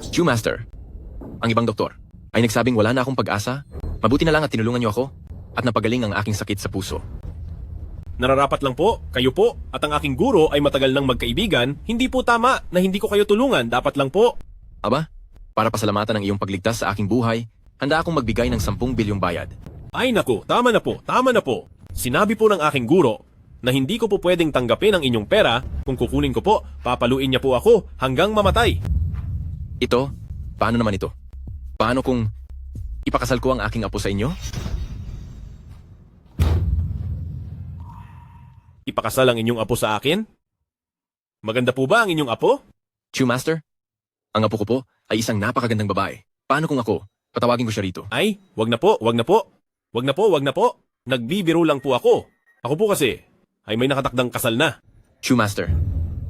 Master, ang ibang doktor, ay nagsabing wala na akong pag-asa. Mabuti na lang at tinulungan niyo ako at napagaling ang aking sakit sa puso. Nararapat lang po, kayo po, at ang aking guro ay matagal nang magkaibigan, hindi po tama na hindi ko kayo tulungan, dapat lang po. Aba, para pasalamatan ang iyong pagligtas sa aking buhay, handa akong magbigay ng 10 bilyong bayad. Ay naku, tama na po, tama na po. Sinabi po ng aking guro na hindi ko po pwedeng tanggapin ang inyong pera, kung kukunin ko po, papaluin niya po ako hanggang mamatay. Ito, paano naman ito? Paano kung ipakasal ko ang aking apo sa inyo? Ipakasal ang inyong apo sa akin? Maganda po ba ang inyong apo? Master, ang apo ko po ay isang napakagandang babae. Paano kung ako? Patawagin ko siya rito. Ay, wag na po, wag na po. Wag na po, wag na po. Nagbibiro lang po ako. Ako po kasi ay may nakatakdang kasal na. Master,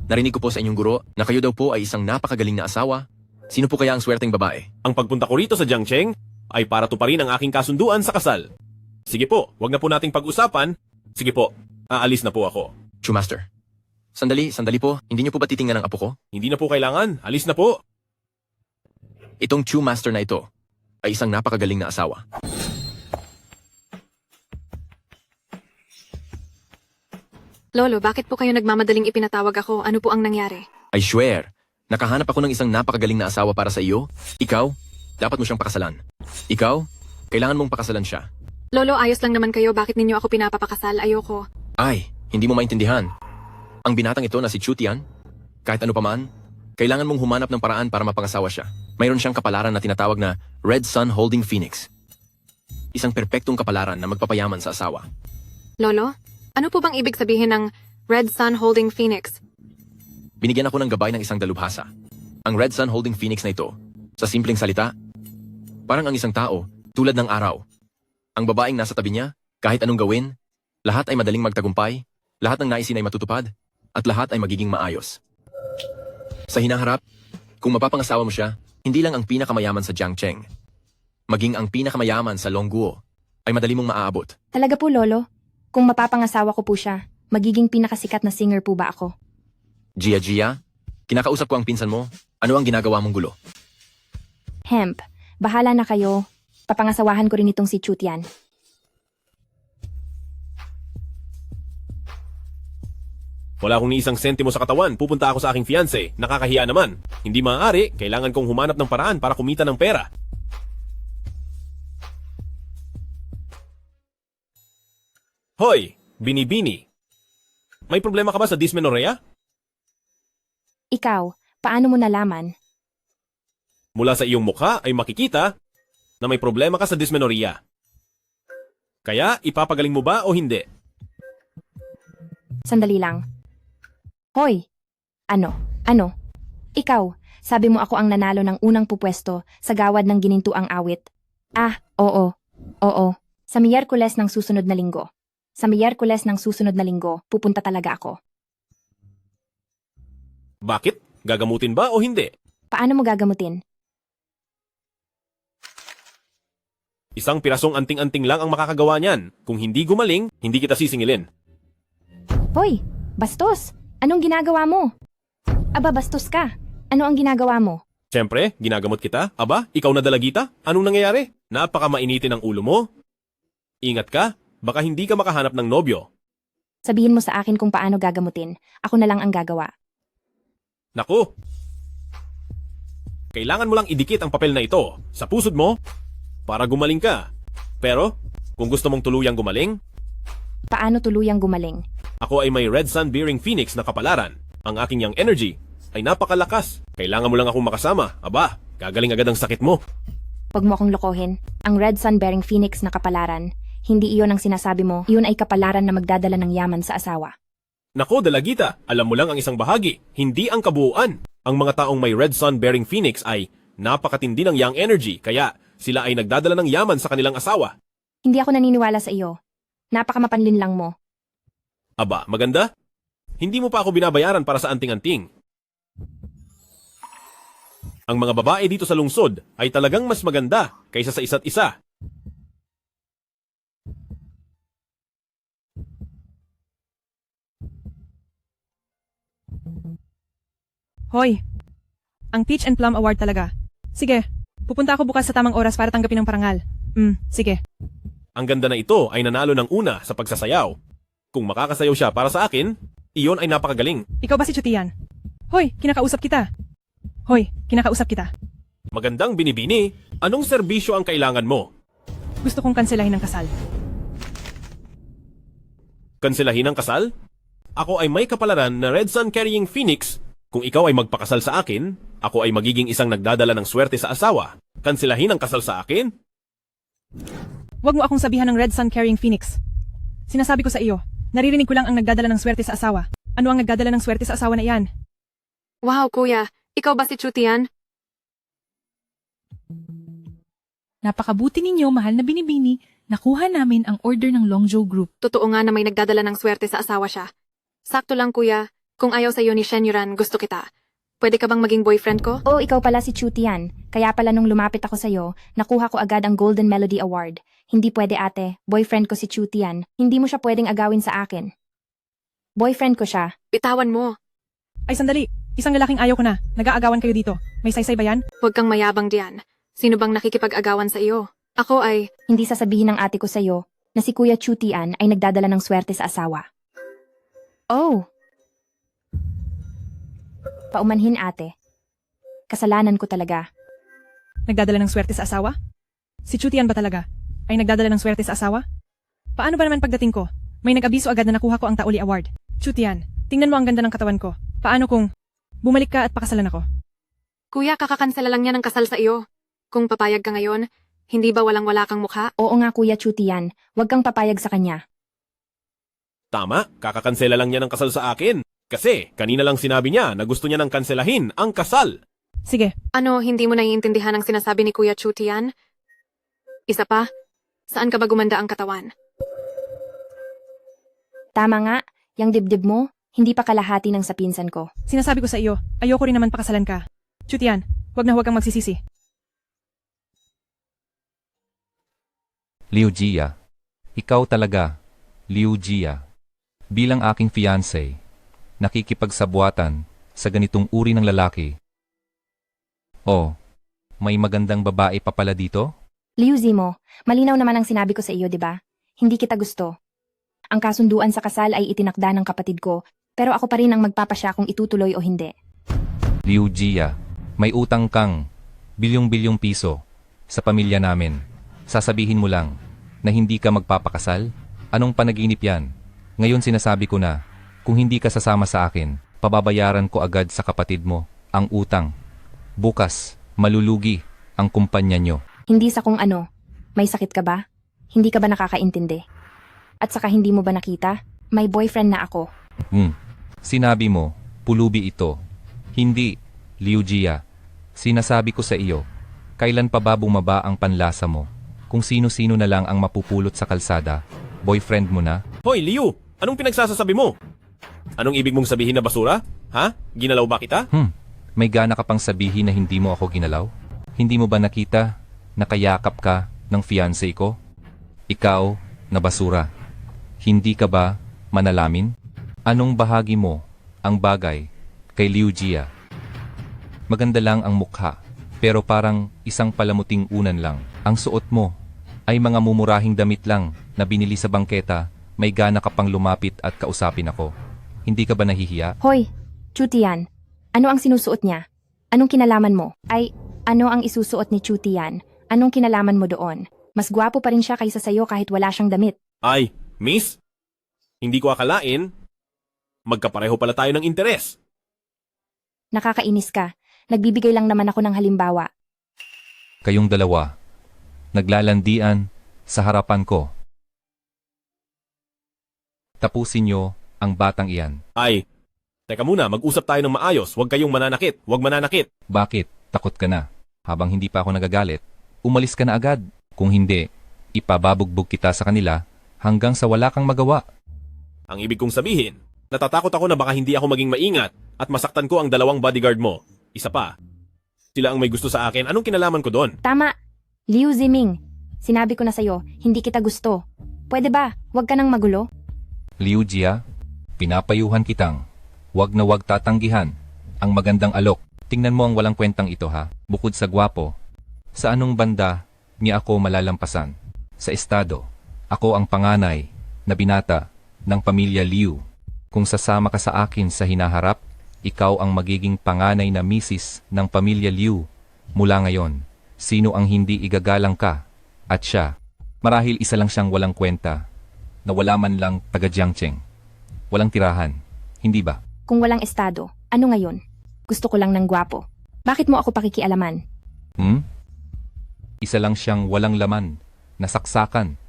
narinig ko po sa inyong guro na kayo daw po ay isang napakagaling na asawa. Sino po kaya ang swerteng babae? Ang pagpunta ko rito sa Jiangcheng ay para tuparin ang aking kasunduan sa kasal. Sige po, wag na po nating pag-usapan. Sige po, aalis na po ako. Master, sandali po. Hindi niyo po ba titingnan ang apo ko? Hindi na po kailangan, alis na po. Itong Master na ito ay isang napakagaling na asawa. Lolo, bakit po kayo nagmamadaling ipinatawag ako? Ano po ang nangyari? I swear, nakahanap ako ng isang napakagaling na asawa para sa iyo. Ikaw, dapat mo siyang pakasalan. Ikaw, kailangan mong pakasalan siya. Lolo, ayos lang naman kayo. Bakit ninyo ako pinapapakasal? Ayoko. Ay, hindi mo maintindihan. Ang binatang ito na si Chutian, kahit ano paman, kailangan mong humanap ng paraan para mapangasawa siya. Mayroon siyang kapalaran na tinatawag na Red Sun Holding Phoenix. Isang perpektong kapalaran na magpapayaman sa asawa. Lolo, ano po bang ibig sabihin ng Red Sun Holding Phoenix? Binigyan ako ng gabay ng isang dalubhasa. Ang Red Sun Holding Phoenix na ito, sa simpleng salita, parang ang isang tao, tulad ng araw. Ang babaeng nasa tabi niya, kahit anong gawin, lahat ay madaling magtagumpay, lahat ng naisin ay matutupad, at lahat ay magiging maayos. Sa hinaharap, kung mapapangasawa mo siya, hindi lang ang pinakamayaman sa Jiangcheng, maging ang pinakamayaman sa Longguo, ay madali mong maaabot. Talaga po, Lolo? Kung mapapangasawa ko po siya, magiging pinakasikat na singer po ba ako? Gia, kinakausap ko ang pinsan mo. Ano ang ginagawa mong gulo? Hemp, bahala na kayo. Papangasawahan ko rin itong si Chutian. Wala akong ni isang sentimo sa katawan, pupunta ako sa aking fiancé. Nakakahiya naman. Hindi maaari, kailangan kong humanap ng paraan para kumita ng pera. Hoy, Binibini. May problema ka ba sa dysmenorrhea? Ikaw, paano mo nalaman? Mula sa iyong mukha ay makikita na may problema ka sa dysmenorrhea. Kaya, ipapagaling mo ba o hindi? Sandali lang. Hoy! Ano? Ikaw, sabi mo ako ang nanalo ng unang pupwesto sa gawad ng ginintuang awit. Ah, oo. Sa Miyerkules ng susunod na linggo. Pupunta talaga ako. Bakit? Gagamutin ba o hindi? Paano mo gagamutin? Isang pirasong anting-anting lang ang makakagawa niyan. Kung hindi gumaling, hindi kita sisingilin. Hoy! Bastos! Anong ginagawa mo? Aba, bastos ka. Ano ang ginagawa mo? Siyempre, ginagamot kita. Aba, ikaw na dalagita? Anong nangyayari? Napaka mainitin ang ulo mo. Ingat ka, baka hindi ka makahanap ng nobyo. Sabihin mo sa akin kung paano gagamutin. Ako na lang ang gagawa. Naku! Kailangan mo lang idikit ang papel na ito sa pusod mo para gumaling ka. Pero, kung gusto mong tuluyang gumaling, Paano tuluyang gumaling? ako ay may Red Sun Bearing Phoenix na kapalaran. Ang aking yang energy ay napakalakas. Kailangan mo lang akong makasama. Aba, gagaling agad ang sakit mo. Huwag mo akong lokohin. Ang Red Sun bearing Phoenix na kapalaran, hindi iyon ang sinasabi mo. Iyon ay kapalaran na magdadala ng yaman sa asawa. Nako, dalagita, alam mo lang ang isang bahagi, hindi ang kabuuan. Ang mga taong may Red Sun Bearing Phoenix ay napakatindi ng yang energy, kaya sila ay nagdadala ng yaman sa kanilang asawa. Hindi ako naniniwala sa iyo. Napakamapanlin lang mo. Aba, maganda? Hindi mo pa ako binabayaran para sa anting-anting. Ang mga babae dito sa lungsod ay talagang mas maganda kaysa sa isa't isa. Hoy! Ang Peach and Plum Award talaga. Sige, pupunta ako bukas sa tamang oras para tanggapin ang parangal. Sige. Ang ganda na ito ay nanalo ng una sa pagsasayaw. Kung makakasayaw siya para sa akin, iyon ay napakagaling. Ikaw ba si Chutian? Hoy, kinakausap kita. Hoy, kinakausap kita. Magandang binibini, anong serbisyo ang kailangan mo? Gusto kong kanselahin ang kasal. Kanselahin ang kasal? Ako ay may kapalaran na Red Sun carrying Phoenix. Kung ikaw ay magpakasal sa akin, ako ay magiging isang nagdadala ng swerte sa asawa. Kanselahin ang kasal sa akin? Huwag mo akong sabihan ng Red Sun carrying Phoenix. Sinasabi ko sa iyo, naririnig ko lang ang nagdadala ng swerte sa asawa. Ano ang nagdadala ng swerte sa asawa na iyan? Wow, kuya. Ikaw ba si Chutian? Napakabuti ninyo, mahal na binibini, nakuha namin ang order ng Longzhou Group. Totoo nga na may nagdadala ng swerte sa asawa siya. Sakto lang, kuya. Kung ayaw sa'yo ni Shen Yuran, gusto kita. Pwede ka bang maging boyfriend ko? Oo, ikaw pala si Chutian. Kaya pala nung lumapit ako sa'yo, nakuha ko agad ang Golden Melody Award. Hindi pwede ate, boyfriend ko si Chutian. Hindi mo siya pwedeng agawin sa akin. Boyfriend ko siya. Bitawan mo. Ay sandali, isang lalaking ayaw ko na. Nag-aagawan kayo dito. May saysay ba yan? Huwag kang mayabang diyan. Sino bang nakikipag-agawan sa iyo? Ako ay... Hindi sasabihin ng ate ko sa'yo na si Kuya Chutian ay nagdadala ng swerte sa asawa. Oh! Paumanhin ate. Kasalanan ko talaga. Nagdadala ng swerte sa asawa? Si Chutian ba talaga? Ay nagdadala ng swerte sa asawa? Paano ba naman pagdating ko? May nag-abiso agad na nakuha ko ang Tauli Award. Chutian, tingnan mo ang ganda ng katawan ko. Paano kung bumalik ka at pakasalan ako? Kuya, kakakansela lang niya ng kasal sa iyo. Kung papayag ka ngayon, hindi ba walang-wala kang mukha? Oo nga Kuya Chutian, huwag kang papayag sa kanya. Tama, kakakansela lang niya ng kasal sa akin. Kasi kanina lang sinabi niya na gusto niya nang kanselahin ang kasal. Sige, Ano, hindi mo naiintindihan ang sinasabi ni Kuya Chutian? Isa pa, saan ka ba gumanda ang katawan? Tama nga, yung dibdib mo, hindi pa kalahati ng sa pinsan ko. sinasabi ko sa iyo, ayoko rin naman pakasalan ka. Chutian, huwag kang magsisisi. Liu Jia. Ikaw talaga, Liu Jia. Bilang aking fiancé, nakikipagsabuatan sa ganitong uri ng lalaki. Oh, may magandang babae pa pala dito? Liu Zimo, malinaw naman ang sinabi ko sa iyo, di ba? Hindi kita gusto. Ang kasunduan sa kasal ay itinakda ng kapatid ko, pero ako pa rin ang magpapasya kung itutuloy o hindi. Liu Jia, may utang kang bilyong-bilyong piso sa pamilya namin. Sasabihin mo lang na hindi ka magpapakasal? Anong panaginip yan? Ngayon sinasabi ko na, kung hindi ka sasama sa akin, pababayaran ko agad sa kapatid mo ang utang. Bukas, malulugi ang kumpanya nyo. Hindi sa kung ano. May sakit ka ba? Hindi ka ba nakakaintindi? At saka hindi mo ba nakita? May boyfriend na ako. Sinabi mo, pulubi ito. Hindi, Liu Jia. Sinasabi ko sa iyo, kailan pa ba bumaba ang panlasa mo? Kung sino-sino na lang ang mapupulot sa kalsada, boyfriend mo na? Hoy, Liu! Anong pinagsasasabi mo? Anong ibig mong sabihin na basura? Ha? Ginalaw ba kita? May gana ka pang sabihin na hindi mo ako ginalaw? Hindi mo ba nakita na kayakap ka ng fiancé ko? Ikaw na basura. Hindi ka ba manalamin? Anong bahagi mo ang bagay kay Liu Jia? Maganda lang ang mukha, pero parang isang palamuting unan lang. Ang suot mo ay mga mumurahing damit lang na binili sa bangketa. May gana ka pang lumapit at kausapin ako. Hindi ka ba nahihiya? Hoy, Chutian, ano ang sinusuot niya? Anong kinalaman mo? Ay, ano ang isusuot ni Chutian? Anong kinalaman mo doon? Mas gwapo pa rin siya kaysa sayo kahit wala siyang damit. Ay, miss? Hindi ko akalain. Magkapareho pala tayo ng interes. Nakakainis ka. Nagbibigay lang naman ako ng halimbawa. Kayong dalawa, naglalandian sa harapan ko. Tapusin niyo ang batang iyan. Ay, teka muna, mag-usap tayo ng maayos. Huwag kayong mananakit. Huwag mananakit. Bakit? Takot ka na. Habang hindi pa ako nagagalit, umalis ka na agad. Kung hindi, ipababugbog kita sa kanila hanggang sa wala kang magawa. Ang ibig kong sabihin, natatakot ako na baka hindi ako maging maingat at masaktan ko ang dalawang bodyguard mo. Isa pa, sila ang may gusto sa akin. Anong kinalaman ko doon? Tama! Liu Ziming, sinabi ko na sayo, hindi kita gusto. Pwede ba? Huwag ka nang magulo. Liu Jia, pinapayuhan kitang, wag na wag tatanggihan ang magandang alok. Tingnan mo ang walang kwentang ito ha. Bukod sa gwapo, sa anong banda niya ako malalampasan? Sa estado, ako ang panganay na binata ng pamilya Liu. Kung sasama ka sa akin sa hinaharap, ikaw ang magiging panganay na misis ng pamilya Liu. Mula ngayon, sino ang hindi igagalang ka? At siya, marahil isa lang siyang walang kwenta, na wala man lang taga Jiangcheng. Walang tirahan, hindi ba? Kung walang estado, ano ngayon? Gusto ko lang ng gwapo. Bakit mo ako pakikialaman? Isa lang siyang walang laman, nasaksakan.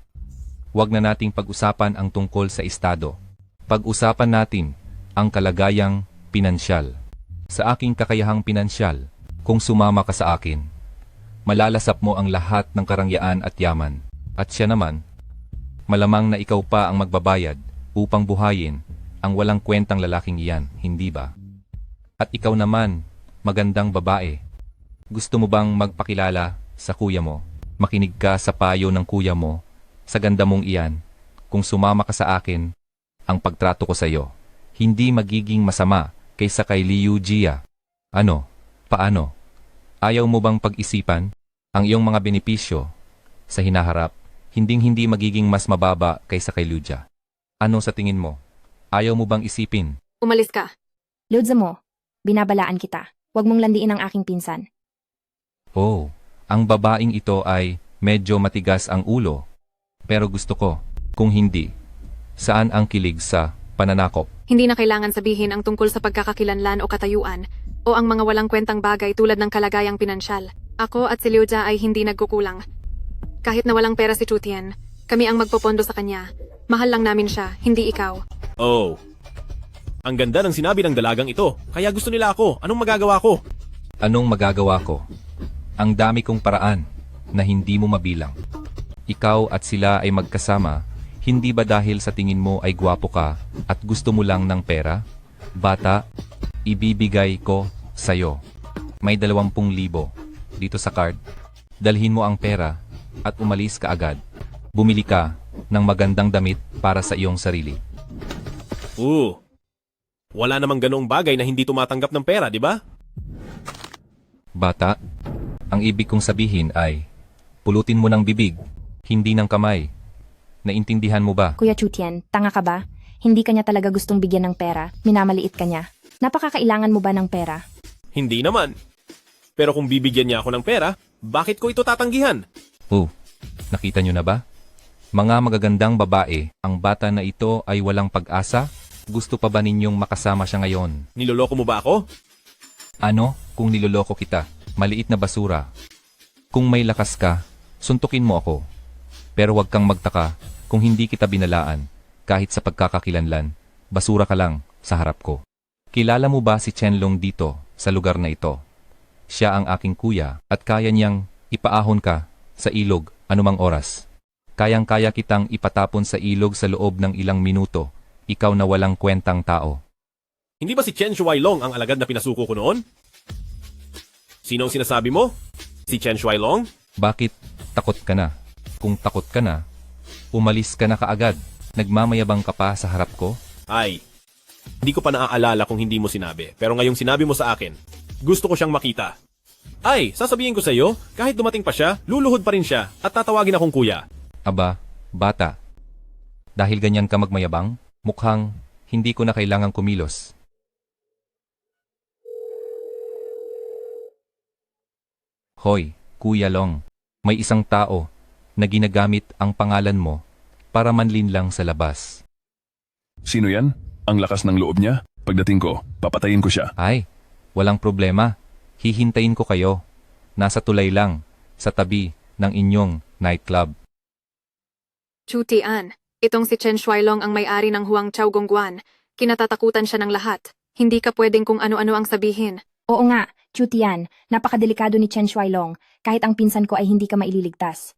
Huwag na nating pag-usapan ang tungkol sa estado. Pag-usapan natin ang kalagayang pinansyal. Sa aking kakayahang pinansyal, kung sumama ka sa akin, malalasap mo ang lahat ng karangyaan at yaman. At siya naman, malamang na ikaw pa ang magbabayad upang buhayin ang walang kwentang lalaking iyan, hindi ba? At ikaw naman, magandang babae. Gusto mo bang magpakilala sa kuya mo? Makinig ka sa payo ng kuya mo sa ganda mong iyan. Kung sumama ka sa akin, ang pagtrato ko sa iyo, hindi magiging masama kaysa kay Liu Jia. Ano? Paano? Ayaw mo bang pag-isipan ang iyong mga benepisyo sa hinaharap, hinding-hindi magiging mas mababa kaysa kay Liu Jia? Ano sa tingin mo? Ayaw mo bang isipin? Umalis ka. Lods mo, binabalaan kita. Huwag mong landiin ang aking pinsan. Oh, ang babaeng ito ay medyo matigas ang ulo. Pero gusto ko, kung hindi, saan ang kilig sa pananakop? Hindi na kailangan sabihin ang tungkol sa pagkakakilanlan o katayuan o ang mga walang kwentang bagay tulad ng kalagayang pinansyal. Ako at si Liu Jia ay hindi nagkukulang. Kahit na walang pera si Chu Tian, kami ang magpopondo sa kanya. Mahal lang namin siya, hindi ikaw. Oh. Ang ganda ng sinabi ng dalagang ito, kaya gusto nila ako. Anong magagawa ko? Anong magagawa ko? Ang dami kong paraan na hindi mo mabilang. Ikaw at sila ay magkasama, hindi ba dahil sa tingin mo ay gwapo ka at gusto mo lang ng pera? Bata, ibibigay ko sa'yo. May 20,000 dito sa card. Dalhin mo ang pera at umalis ka agad. Bumili ka ng magandang damit para sa iyong sarili. Wala namang ganoong bagay na hindi tumatanggap ng pera, di ba? Bata, ang ibig kong sabihin ay, pulutin mo ng bibig, hindi ng kamay. Naintindihan mo ba? Kuya Chu Tian, tanga ka ba? Hindi kanya talaga gustong bigyan ng pera. Minamaliit ka niya. Napakakailangan mo ba ng pera? Hindi naman. Pero kung bibigyan niya ako ng pera, bakit ko ito tatanggihan? Nakita nyo na ba? Mga magagandang babae, ang bata na ito ay walang pag-asa? Gusto pa ba ninyong makasama siya ngayon? Niloloko mo ba ako? Ano kung niloloko kita? Maliit na basura. Kung may lakas ka, suntukin mo ako. Pero huwag kang magtaka kung hindi kita binalaan. Kahit sa pagkakakilanlan, basura ka lang sa harap ko. Kilala mo ba si Chenlong dito sa lugar na ito? Siya ang aking kuya at kaya niyang ipaahon ka sa ilog anumang oras. Kayang-kaya kitang ipatapon sa ilog sa loob ng ilang minuto. Ikaw na walang kwentang tao. Hindi ba si Chen Shuailong ang alagad na pinasuko ko noon? Sino ang sinasabi mo? Si Chen Shuailong? Bakit takot ka na? Kung takot ka na, umalis ka na kaagad. Nagmamayabang ka pa sa harap ko? Ay, hindi ko pa naaalala kung hindi mo sinabi. Pero ngayong sinabi mo sa akin, gusto ko siyang makita. Ay, sasabihin ko sa iyo, kahit dumating pa siya, luluhod pa rin siya at tatawagin akong kuya. Aba, bata. Dahil ganyan ka magmayabang, mukhang hindi ko na kailangang kumilos. Hoy, Kuya Long, may isang tao na ginagamit ang pangalan mo para manlinlang sa labas. Sino yan? Ang lakas ng loob niya? Pagdating ko, papatayin ko siya. Ay, walang problema. Hihintayin ko kayo. Nasa tulay lang, sa tabi ng inyong nightclub. Chu Tian, itong si Chen Shuailong ang may-ari ng Huang Chao Gongguan. Kinatatakutan siya ng lahat. Hindi ka pwedeng kung ano-ano ang sabihin. Oo nga, Chu Tian, napakadelikado ni Chen Shuailong. Kahit ang pinsan ko ay hindi ka maililigtas.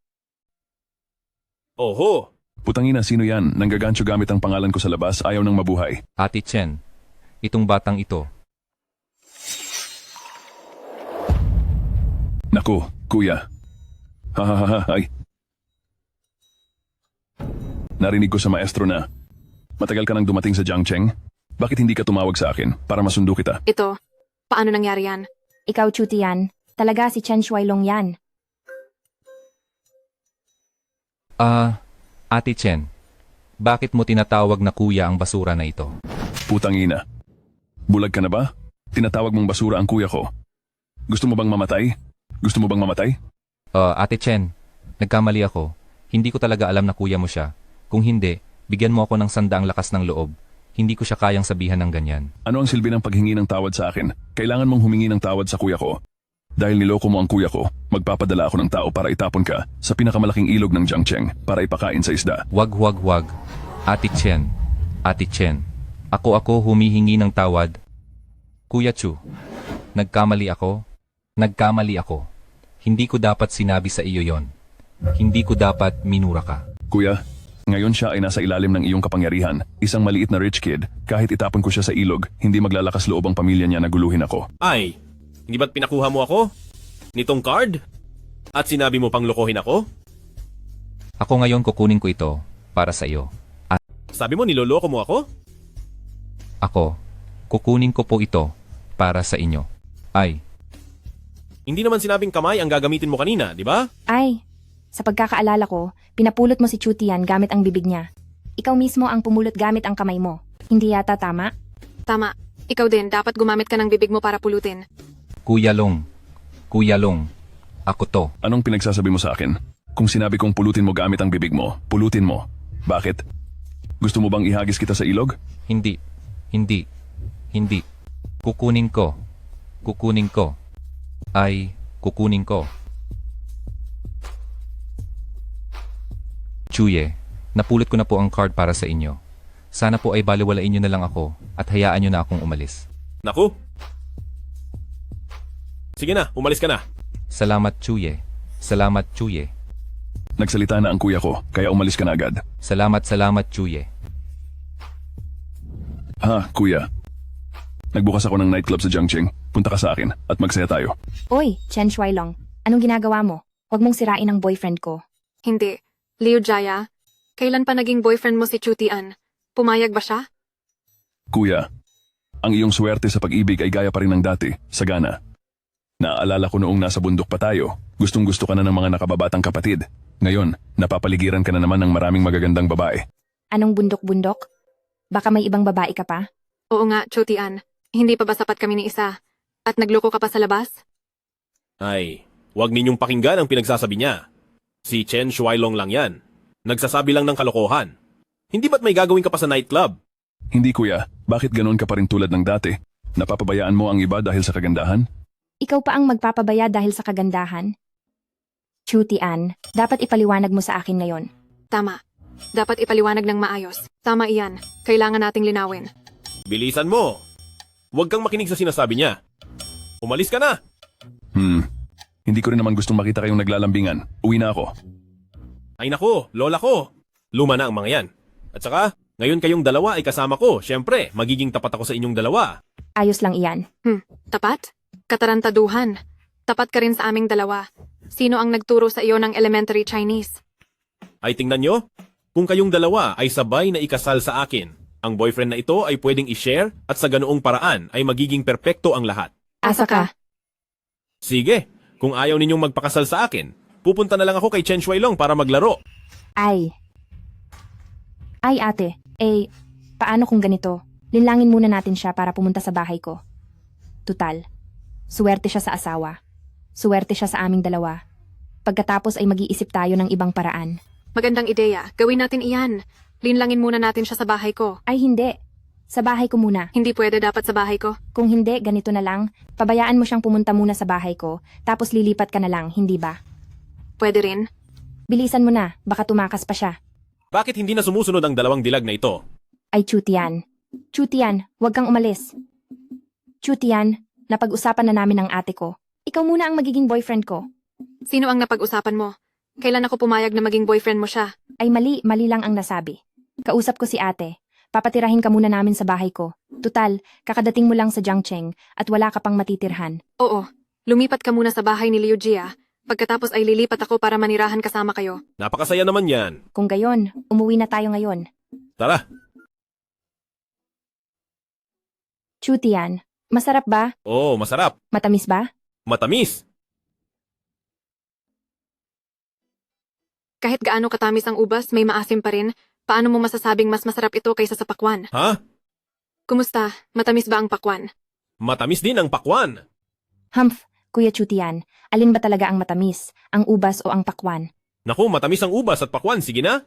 Oho, Putangina, sino yan? Nanggagancho gamit ang pangalan ko sa labas, ayaw nang mabuhay. Ate Chen, itong batang ito. Naku, kuya. Ay. Narinig ko sa maestro na, matagal ka nang dumating sa Jiangcheng? Bakit hindi ka tumawag sa akin para masundo kita? Ito, paano nangyari yan? Ikaw, Chutian. Talaga si Chen Shuailong yan. Ate Chen, bakit mo tinatawag na kuya ang basura na ito? Putang ina. Bulag ka na ba? Tinatawag mong basura ang kuya ko. Gusto mo bang mamatay? Gusto mo bang mamatay? Ate Chen, nagkamali ako. Hindi ko talaga alam na kuya mo siya. Kung hindi, bigyan mo ako ng 100 lakas ng loob. Hindi ko siya kayang sabihan ng ganyan. Ano ang silbi ng paghingi ng tawad sa akin? Kailangan mong humingi ng tawad sa kuya ko. Dahil niloko mo ang kuya ko, magpapadala ako ng tao para itapon ka sa pinakamalaking ilog ng Jiangcheng para ipakain sa isda. Wag. Ate Chen, ako humihingi ng tawad. Kuya Chu, nagkamali ako. Hindi ko dapat sinabi sa iyo yon. Hindi ko dapat minura ka. Kuya, ngayon siya ay nasa ilalim ng iyong kapangyarihan. Isang maliit na rich kid, kahit itapon ko siya sa ilog, hindi maglalakas loob ang pamilya niya na guluhin ako. Ay, hindi ba't pinakuha mo ako? Nitong card? At sinabi mo pang lokohin ako? Ako ngayon kukunin ko ito para sa iyo. Sabi mo niloloko mo ako? Ako, kukunin ko po ito para sa inyo. Ay, Hindi naman sinabing kamay ang gagamitin mo kanina, di ba? Ay, sa pagkakaalala ko, pinapulot mo si Chutian gamit ang bibig niya. Ikaw mismo ang pumulot gamit ang kamay mo. Hindi yata tama? Tama. Ikaw din, dapat gumamit ka ng bibig mo para pulutin. Kuya Long, ako to. Anong pinagsasabi mo sa akin? Kung sinabi kong pulutin mo gamit ang bibig mo, pulutin mo. Bakit? Gusto mo bang ihagis kita sa ilog? Hindi. Kukunin ko. Ay, kukunin ko. Chuye, napulot ko na po ang card para sa inyo. Sana po ay baliwalain nyo na lang ako at hayaan nyo na akong umalis. Naku. Sige na, umalis ka na. Salamat, Chuye. Nagsalita na ang kuya ko, kaya umalis ka na agad. Salamat, Chuye. Ha, kuya. Nagbukas ako ng nightclub sa Jiangcheng. Punta ka sa akin at magsaya tayo. Oy, Chen Shuailong. Anong ginagawa mo? Huwag mong sirain ang boyfriend ko. Hindi. Liu Jaya, kailan pa naging boyfriend mo si Chutian? Pumayag ba siya? Kuya, ang iyong swerte sa pag-ibig ay gaya pa rin ng dati, sagana. Naaalala ko noong nasa bundok pa tayo, gustong-gusto ka na ng mga nakababatang kapatid. Ngayon, napapaligiran ka na naman ng maraming magagandang babae. Anong bundok-bundok? Baka may ibang babae ka pa? Oo nga, Chutian. Hindi pa ba sapat kami ni isa? At nagloko ka pa sa labas? Ay, huwag ninyong pakinggan ang pinagsasabi niya. Si Chen Shuailong lang yan. Nagsasabi lang ng kalokohan. Hindi ba't may gagawin ka pa sa nightclub? Hindi kuya, bakit ganoon ka pa rin tulad ng dati? Napapabayaan mo ang iba dahil sa kagandahan? Ikaw pa ang magpapabaya dahil sa kagandahan? Chutian, dapat ipaliwanag mo sa akin ngayon. Tama. Dapat ipaliwanag ng maayos. Tama iyan. Kailangan nating linawin. Bilisan mo. Huwag kang makinig sa sinasabi niya. Umalis ka na. Hindi ko rin naman gustong makita kayong naglalambingan. Uwi na ako. Ay nako, lola ko. Luma na ang mga yan. At saka, ngayon kayong dalawa ay kasama ko. Siyempre, magiging tapat ako sa inyong dalawa. Ayos lang iyan. Tapat? Katarantaduhan. Tapat ka rin sa aming dalawa. Sino ang nagturo sa iyo ng elementary Chinese? Ay tingnan nyo, kung kayong dalawa ay sabay na ikasal sa akin, ang boyfriend na ito ay pwedeng i-share at sa ganoong paraan ay magiging perpekto ang lahat. Asa ka? Sige, kung ayaw ninyong magpakasal sa akin, pupunta na lang ako kay Chen Shuailong para maglaro. Ay, ate. Paano kung ganito? Linlangin muna natin siya para pumunta sa bahay ko. Tutal, suwerte siya sa asawa. Suwerte siya sa aming dalawa. Pagkatapos ay mag-iisip tayo ng ibang paraan. Magandang ideya. Gawin natin iyan. Linlangin muna natin siya sa bahay ko. Ay hindi. Sa bahay ko muna. Hindi pwede dapat sa bahay ko. Kung hindi, ganito na lang. Pabayaan mo siyang pumunta muna sa bahay ko, tapos lilipat ka na lang, hindi ba? Pwede rin. Bilisan mo na, baka tumakas pa siya. Bakit hindi na sumusunod ang dalawang dilag na ito? Ay, Chutian. Chutian, huwag kang umalis. Chutian, napag-usapan na namin ng ate ko. Ikaw muna ang magiging boyfriend ko. Sino ang napag-usapan mo? Kailan ako pumayag na maging boyfriend mo siya? Ay mali lang ang nasabi. Kausap ko si ate. Papatirahin ka muna namin sa bahay ko. Tutal, kakadating mo lang sa Jiangcheng at wala ka pang matitirhan. Oo. Lumipat ka muna sa bahay ni Liu Jia. Pagkatapos ay lilipat ako para manirahan kasama kayo. Napakasaya naman yan. Kung gayon, umuwi na tayo ngayon. Tara. Chutian, masarap ba? Oo, masarap. Matamis ba? Matamis. Kahit gaano katamis ang ubas, may maasim pa rin. Paano mo masasabing mas masarap ito kaysa sa pakwan? Ha? Kumusta? Matamis ba ang pakwan? Matamis din ang pakwan. Humph, Kuya Chutian, alin ba talaga ang matamis? Ang ubas o ang pakwan? Naku, matamis ang ubas at pakwan. Sige na.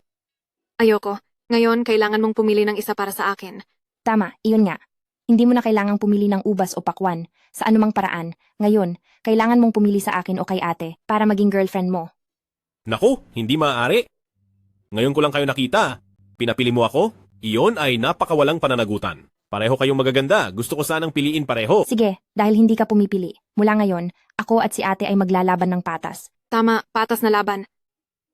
Ayoko. Ngayon, kailangan mong pumili ng isa para sa akin. Tama, iyon nga. Hindi mo na kailangang pumili ng ubas o pakwan. Sa anumang paraan. Ngayon, kailangan mong pumili sa akin o kay ate para maging girlfriend mo. Naku, hindi maaari. Ngayon ko lang kayo nakita. Pinapili mo ako? Iyon ay napakawalang pananagutan. Pareho kayong magaganda. Gusto ko sanang piliin pareho. Sige, dahil hindi ka pumipili. Mula ngayon, ako at si ate ay maglalaban ng patas. Tama, patas na laban.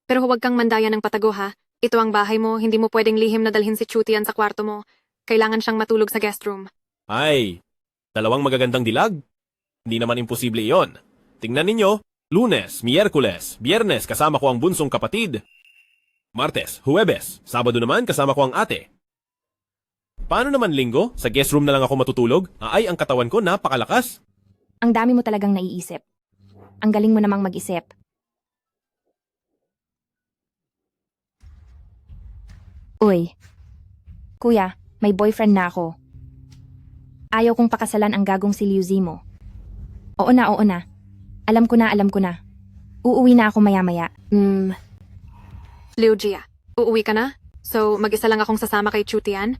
Pero huwag kang mandaya ng patago ha. Ito ang bahay mo, hindi mo pwedeng lihim na dalhin si Chutian sa kwarto mo. Kailangan siyang matulog sa guest room. Ay, dalawang magagandang dilag? Hindi naman imposible iyon. Tingnan ninyo, Lunes, Miyerkules, Biyernes kasama ko ang bunsong kapatid. Martes, Huwebes, Sabado naman kasama ko ang ate. Paano naman linggo? Sa guest room na lang ako matutulog? Ay, ang katawan ko napakalakas. Ang dami mo talagang naiisip. Ang galing mo namang mag-isip. Uy, kuya, may boyfriend na ako. Ayaw kong pakasalan ang gagong si Liu Zimo. Oo na, oo na. Alam ko na. Uuwi na ako maya-maya. Liu Jia, uuwi ka na? So, mag-isa lang akong sasama kay Chutian?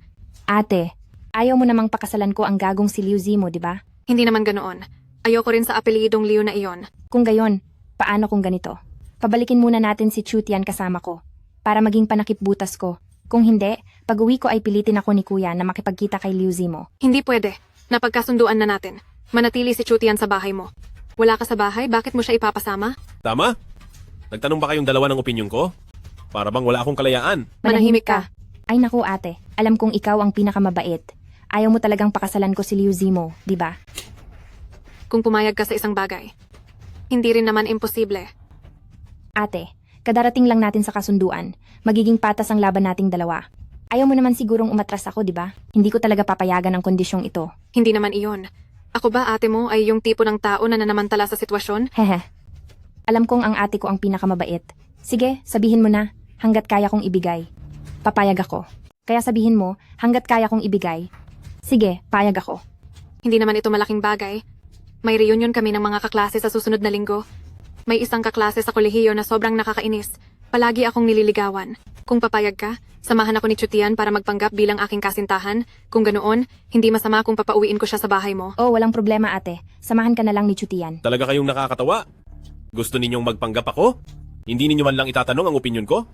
Ate, ayaw mo namang pakasalan ko ang gagong si Liu Zimo, di ba? Hindi naman ganoon. Ayoko rin sa apelidong Liu na iyon. Kung gayon, paano kung ganito? Pabalikin muna natin si Chutian kasama ko, para maging panakip butas ko. Kung hindi, pag-uwi ko ay pilitin ako ni kuya na makipagkita kay Liu Zimo. Hindi pwede. Napagkasunduan na natin. Manatili si Chutian sa bahay mo. Wala ka sa bahay, bakit mo siya ipapasama? Tama? Nagtanong ba kayong dalawa ng opinyon ko? Para bang wala akong kalayaan? Manahimik ka. Ay naku ate, alam kong ikaw ang pinakamabait. Ayaw mo talagang pakasalan ko si Liu Zimo, di ba? Kung pumayag ka sa isang bagay. Hindi rin naman imposible. Ate, kadarating lang natin sa kasunduan. Magiging patas ang laban nating dalawa. Ayaw mo naman sigurong umatras ako, di ba? Hindi ko talaga papayagan ang kondisyong ito. Hindi naman iyon. Ako ba ate mo ay yung tipo ng tao na nanamantala sa sitwasyon? Hehe. Alam kong ang ate ko ang pinakamabait. Sige, sabihin mo na, hanggat kaya kong ibigay. Papayag ako. Kaya sabihin mo, hanggat kaya kong ibigay. Sige, payag ako. Hindi naman ito malaking bagay. May reunion kami ng mga kaklase sa susunod na linggo. May isang kaklase sa kolehiyo na sobrang nakakainis. Palagi akong nililigawan. Kung papayag ka, samahan ako ni Chutian para magpanggap bilang aking kasintahan. Kung ganoon, hindi masama kung papauwiin ko siya sa bahay mo. Oh, walang problema ate. Samahan ka na lang ni Chutian. Talaga kayong nakakatawa? Gusto ninyong magpanggap ako? Hindi ninyo man lang itatanong ang opinyon ko?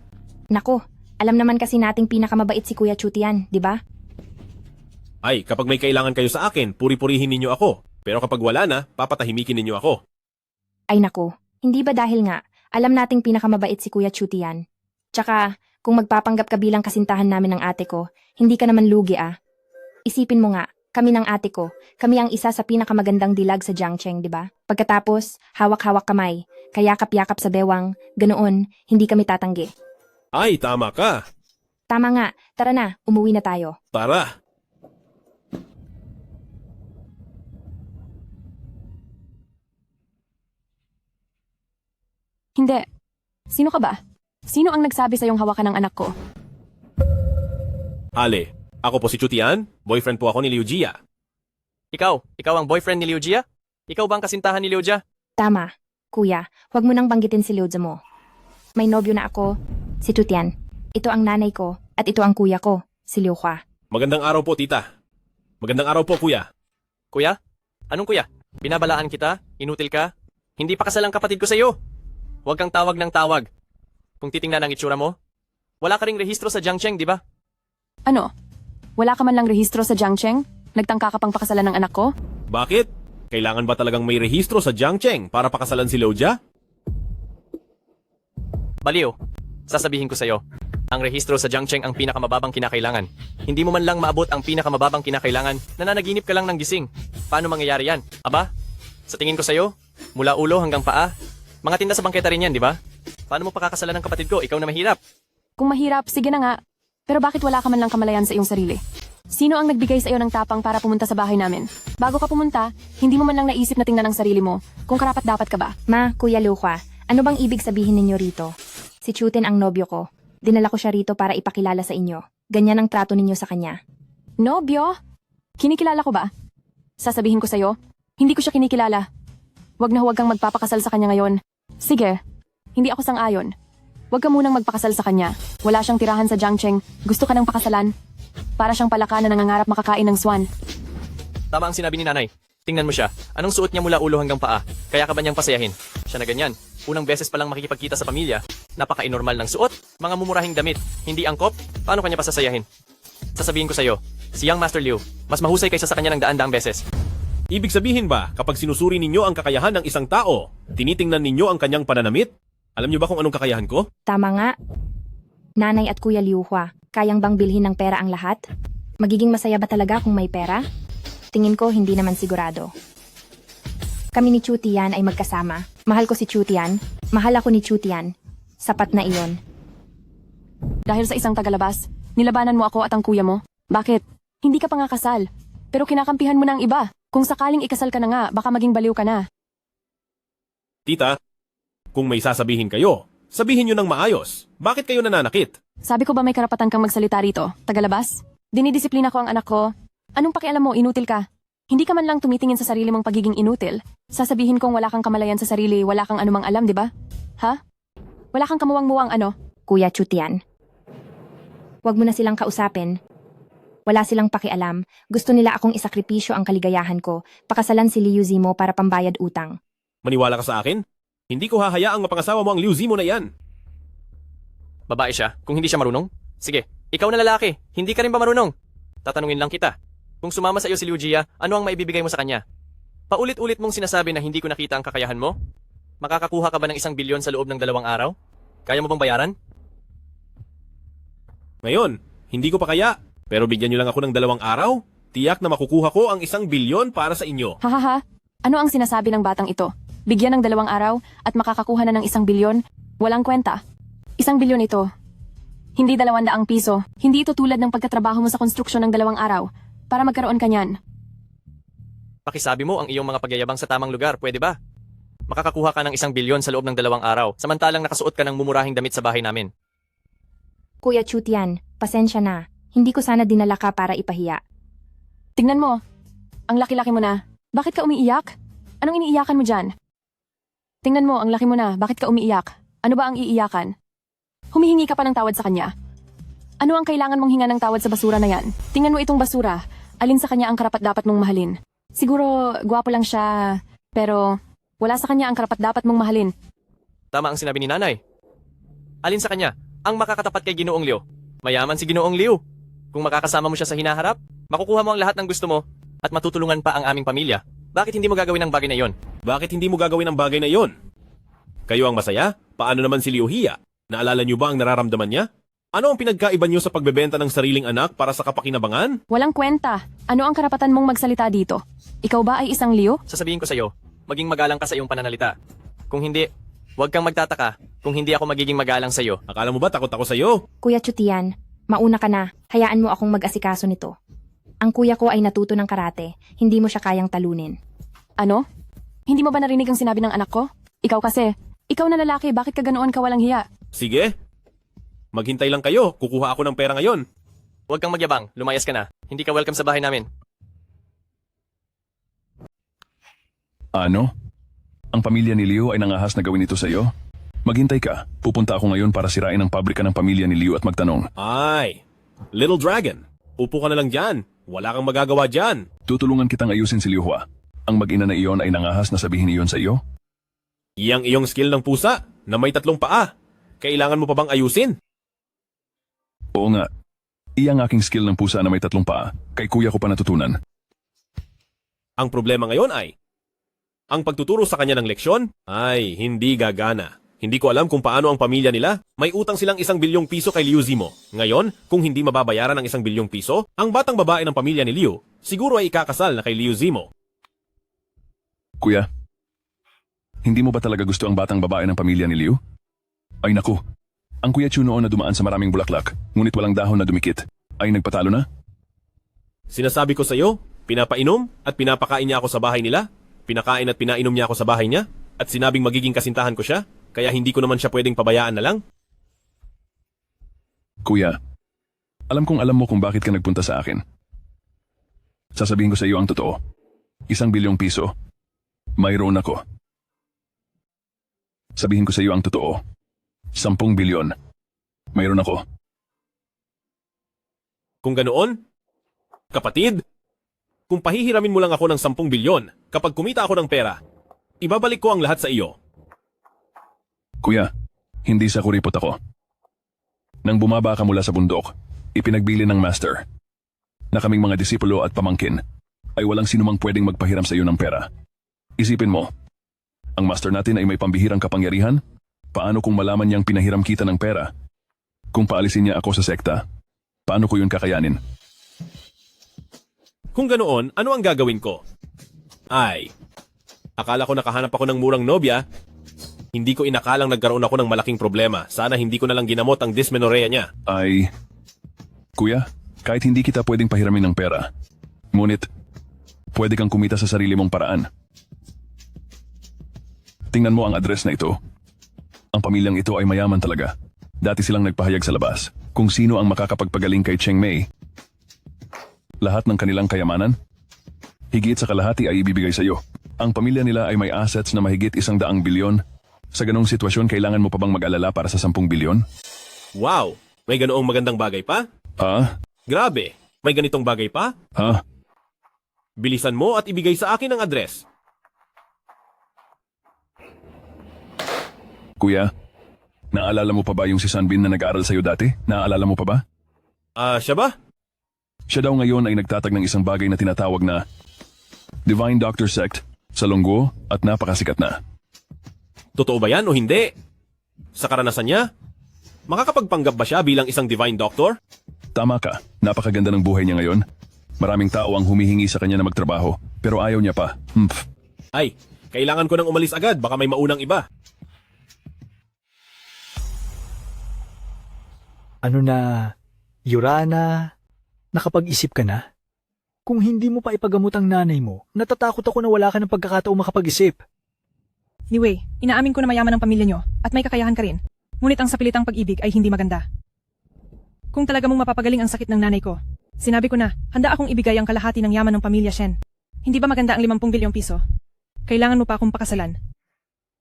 Nako, alam naman kasi nating pinakamabait si Kuya Chutian, di ba? Ay, kapag may kailangan kayo sa akin, puri-purihin ninyo ako. Pero kapag wala na, papatahimikin ninyo ako. Ay nako, hindi ba dahil nga, alam nating pinakamabait si Kuya Chutian. Tsaka, kung magpapanggap ka bilang kasintahan namin ng ate ko, hindi ka naman lugi ah. Isipin mo nga, kami ng ate ko, kami ang isa sa pinakamagandang dilag sa Jiangcheng, di ba? Pagkatapos, hawak-hawak kamay, kayakap-yakap sa bewang, ganoon, hindi kami tatanggi. Ay, tama ka. Tama nga, tara na, umuwi na tayo. Tara. Hindi. Sino ka ba? Sino ang nagsabi sa iyong hawakan ng anak ko? Ale, ako po si Chutian, boyfriend po ako ni Liu Jia. Ikaw ang boyfriend ni Liu Jia? Ikaw ba ang kasintahan ni Liu Jia? Tama, kuya, huwag mo nang banggitin si Liu mo. May nobyo na ako, si Chutian. Ito ang nanay ko, at ito ang kuya ko, si Liu Hua. Magandang araw po, tita. Magandang araw po, kuya. Kuya? Anong kuya? Binabalaan kita? Inutil ka? Hindi pa kasalang kapatid ko sa iyo. Huwag kang tawag ng tawag. Kung titingnan ang itsura mo, wala ka ring rehistro sa Jiangcheng, di ba? Ano? Wala ka man lang rehistro sa Jiangcheng? Nagtangka ka pang pakasalan ng anak ko? Bakit? Kailangan ba talagang may rehistro sa Jiangcheng para pakasalan si Liu Jia? Baliw. Sasabihin ko sa iyo, ang rehistro sa Jiangcheng ang pinakamababang kinakailangan. Hindi mo man lang maabot ang pinakamababang kinakailangan, nananaginip ka lang ng gising. Paano mangyayari yan? Aba? Sa tingin ko sa iyo, mula ulo hanggang paa, mga tinda sa bangketa rin yan, di ba? Paano mo pakakasalan ng kapatid ko? Ikaw na mahirap. Kung mahirap, sige na nga. Pero bakit wala ka man lang kamalayan sa iyong sarili? Sino ang nagbigay sa iyo ng tapang para pumunta sa bahay namin? Bago ka pumunta, hindi mo man lang naisip na tingnan ang sarili mo kung karapat-dapat ka ba. Ma, Kuya Luca, ano bang ibig sabihin ninyo rito? Si Chutin ang nobyo ko. Dinala ko siya rito para ipakilala sa inyo. Ganyan ang trato ninyo sa kanya. Nobyo? Kinikilala ko ba? Sasabihin ko sa'yo, hindi ko siya kinikilala. Huwag na huwag kang magpapakasal sa kanya ngayon. Sige, hindi ako sang-ayon. Huwag ka munang magpakasal sa kanya. Wala siyang tirahan sa Jiangcheng. Gusto ka ng pakasalan. Para siyang palaka na nangangarap makakain ng swan. Tama ang sinabi ni nanay. Tingnan mo siya. Anong suot niya mula ulo hanggang paa? Kaya ka ba niyang pasayahin? Siya na ganyan. Unang beses pa lang makikipagkita sa pamilya. Napaka-inormal ng suot. Mga mumurahing damit. Hindi angkop. Paano kanya pasasayahin? Sasabihin ko sa'yo, si Young Master Liu, mas mahusay kaysa sa kanya ng daan-daang beses. Ibig sabihin ba, kapag sinusuri ninyo ang kakayahan ng isang tao, tinitingnan ninyo ang kanyang pananamit? Alam niyo ba kung anong kakayahan ko? Tama nga. Nanay at Kuya Liuhua, kayang bang bilhin ng pera ang lahat? Magiging masaya ba talaga kung may pera? Tingin ko hindi naman sigurado. Kami ni Chutian ay magkasama. Mahal ko si Chutian. Mahal ako ni Chutian. Sapat na iyon. Dahil sa isang tagalabas, nilabanan mo ako at ang kuya mo. Bakit? Hindi ka pa nga kasal. Pero kinakampihan mo na ang iba. Kung sakaling ikasal ka na nga, baka maging baliw ka na. Tita, kung may sasabihin kayo, sabihin nyo ng maayos. Bakit kayo nananakit? Sabi ko ba may karapatan kang magsalita rito? Tagalabas? Dinidisiplina ko ang anak ko. Anong pakialam mo, inutil ka? Hindi ka man lang tumitingin sa sarili mong pagiging inutil. Sasabihin kong wala kang kamalayan sa sarili, wala kang anumang alam, di ba? Ha? Wala kang kamuwang-muwang ano? Kuya Chutian. Huwag mo na silang kausapin. Wala silang pakialam. Gusto nila akong isakripisyo ang kaligayahan ko. Pakasalan si Liu Zimo para pambayad utang. Maniwala ka sa akin? Hindi ko hahayaang mapangasawa mo ang Liu Zimo na yan. Babae siya, kung hindi siya marunong? Sige, ikaw na lalaki, hindi ka rin ba marunong? Tatanungin lang kita. Kung sumama sa iyo si Liu Jia, ano ang maibibigay mo sa kanya? Paulit-ulit mong sinasabi na hindi ko nakita ang kakayahan mo? Makakakuha ka ba ng 1 bilyon sa loob ng 2 araw? Kaya mo bang bayaran? Ngayon, hindi ko pa kaya. Pero bigyan nyo lang ako ng 2 araw. Tiyak na makukuha ko ang 1 bilyon para sa inyo. Hahaha, ano ang sinasabi ng batang ito? Bigyan ng 2 araw at makakakuha na ng 1 bilyon? Walang kwenta. 1 bilyon ito. Hindi 200 piso. Hindi ito tulad ng pagkatrabaho mo sa konstruksyon ng 2 araw para magkaroon ka niyan. Pakisabi mo ang iyong mga pagyayabang sa tamang lugar, pwede ba? Makakakuha ka ng 1 bilyon sa loob ng 2 araw, samantalang nakasuot ka ng mumurahing damit sa bahay namin. Kuya Chutian, pasensya na. Hindi ko sana dinala ka para ipahiya. Tingnan mo. Ang laki-laki mo na. Bakit ka umiiyak? Anong iniiyakan mo dyan? Tingnan mo, ang laki mo na. Bakit ka umiiyak? Ano ba ang iiyakan? Humihingi ka pa ng tawad sa kanya. Ano ang kailangan mong hinga ng tawad sa basura na yan? Tingnan mo itong basura. Alin sa kanya ang karapat-dapat mong mahalin? Siguro, gwapo lang siya, pero wala sa kanya ang karapat-dapat mong mahalin. Tama ang sinabi ni nanay. Alin sa kanya, ang makakatapat kay Ginoong Liu? Mayaman si Ginoong Liu. Kung makakasama mo siya sa hinaharap, makukuha mo ang lahat ng gusto mo at matutulungan pa ang aming pamilya. Bakit hindi mo gagawin ang bagay na iyon? Bakit hindi mo gagawin ang bagay na iyon? Kayo ang masaya? Paano naman si Liu Hia? Naalala niyo ba ang nararamdaman niya? Ano ang pinagkaiba niyo sa pagbebenta ng sariling anak para sa kapakinabangan? Walang kwenta. Ano ang karapatan mong magsalita dito? Ikaw ba ay isang Liu? Sasabihin ko sa iyo, maging magalang ka sa iyong pananalita. Kung hindi, huwag kang magtataka kung hindi ako magiging magalang sa iyo. Akala mo ba takot ako sa iyo? Kuya Chutian, mauna ka na. Hayaan mo akong mag-asikaso nito. Ang kuya ko ay natuto ng karate. Hindi mo siya kayang talunin. Ano? Hindi mo ba narinig ang sinabi ng anak ko? Ikaw kasi. Ikaw na lalaki, bakit ka ganoon ka walang hiya? Sige. Maghintay lang kayo. Kukuha ako ng pera ngayon. Huwag kang magyabang, lumayas ka na. Hindi ka welcome sa bahay namin. Ano? Ang pamilya ni Liu ay nangahas na gawin ito sa iyo? Maghintay ka. Pupunta ako ngayon para sirain ang pabrika ng pamilya ni Liu at magtanong. Ay, Little Dragon. Upo ka na lang dyan. Wala kang magagawa dyan. Tutulungan kitang ayusin si Liu Hua. Ang mag-ina na iyon ay nangahas na sabihin iyon sa iyo? Iyong skill ng pusa na may 3 paa. Kailangan mo pa bang ayusin? Oo nga. Iyang aking skill ng pusa na may 3 paa. Kay kuya ko pa natutunan. Ang problema ngayon ay, ang pagtuturo sa kanya ng leksyon ay hindi gagana. Hindi ko alam kung paano ang pamilya nila. May utang silang 1 bilyong piso kay Liu Zimo. Ngayon, kung hindi mababayaran ng 1 bilyong piso, ang batang babae ng pamilya ni Liu siguro ay ikakasal na kay Liu Zimo. Kuya, hindi mo ba talaga gusto ang batang babae ng pamilya ni Liu? Ay naku, ang Kuya Chu noon na dumaan sa maraming bulaklak, ngunit walang dahon na dumikit, ay nagpatalo na? Sinasabi ko sa'yo, pinapainom at pinapakain niya ako sa bahay nila, pinakain at pinainom niya ako sa bahay niya, at sinabing magiging kasintahan ko siya, kaya hindi ko naman siya pwedeng pabayaan na lang. Kuya, alam mo kung bakit ka nagpunta sa akin. Sasabihin ko sa iyo ang totoo. 1 bilyong piso. Mayroon ako. Sabihin ko sa iyo ang totoo. 10 bilyon. Mayroon ako. Kung ganoon, kapatid, kung pahihiramin mo lang ako ng 10 bilyon, kapag kumita ako ng pera, ibabalik ko ang lahat sa iyo. Kuya, hindi sa kuripot ako. Nang bumaba ka mula sa bundok, ipinagbili ng master na kaming mga disipulo at pamangkin ay walang sinumang pwedeng magpahiram sa iyo ng pera. Isipin mo, ang master natin ay may pambihirang kapangyarihan? Paano kung malaman niyang pinahiram kita ng pera? Kung paalisin niya ako sa sekta, paano ko yun kakayanin? Kung ganoon, ano ang gagawin ko? Ay, akala ko nakahanap ako ng murang nobya. Hindi ko inakalang nagkaroon ako ng malaking problema. Sana hindi ko nalang ginamot ang dysmenorrhea niya. Ay, kuya, kahit hindi kita pwedeng pahiramin ng pera, ngunit pwede kang kumita sa sarili mong paraan. Tingnan mo ang address na ito. Ang pamilyang ito ay mayaman talaga. Dati silang nagpahayag sa labas kung sino ang makakapagpagaling kay Cheng Mei. Lahat ng kanilang kayamanan, higit sa kalahati ay ibibigay sa iyo. Ang pamilya nila ay may assets na mahigit 100 bilyon. Sa ganong sitwasyon, kailangan mo pa bang mag-alala para sa 10 bilyon? Wow! May ganoong magandang bagay pa? Ha? Grabe! May ganitong bagay pa? Ha? Bilisan mo at ibigay sa akin ang address. Kuya, naalala mo pa ba yung si Sanbin na nag-aaral sa'yo dati? Naalala mo pa ba? Siya ba? Siya daw ngayon ay nagtatag ng isang bagay na tinatawag na Divine Doctor Sect sa Longguo at napakasikat na. Totoo ba yan o hindi? Sa karanasan niya, makakapagpanggap ba siya bilang isang divine doctor? Tama ka, napakaganda ng buhay niya ngayon. Maraming tao ang humihingi sa kanya na magtrabaho, pero ayaw niya pa. Ay, kailangan ko nang umalis agad, baka may maunang iba. Ano na, Yorana, nakapag-isip ka na? Kung hindi mo pa ipagamot ang nanay mo, natatakot ako na wala ka ng pagkakataong makapag-isip. Anyway, inaamin ko na mayaman ang pamilya nyo at may kakayahan ka rin. Ngunit ang sapilitang pag-ibig ay hindi maganda. Kung talaga mong mapapagaling ang sakit ng nanay ko, sinabi ko na, handa akong ibigay ang kalahati ng yaman ng pamilya Shen. Hindi ba maganda ang 50 bilyong piso? Kailangan mo pa akong pakasalan.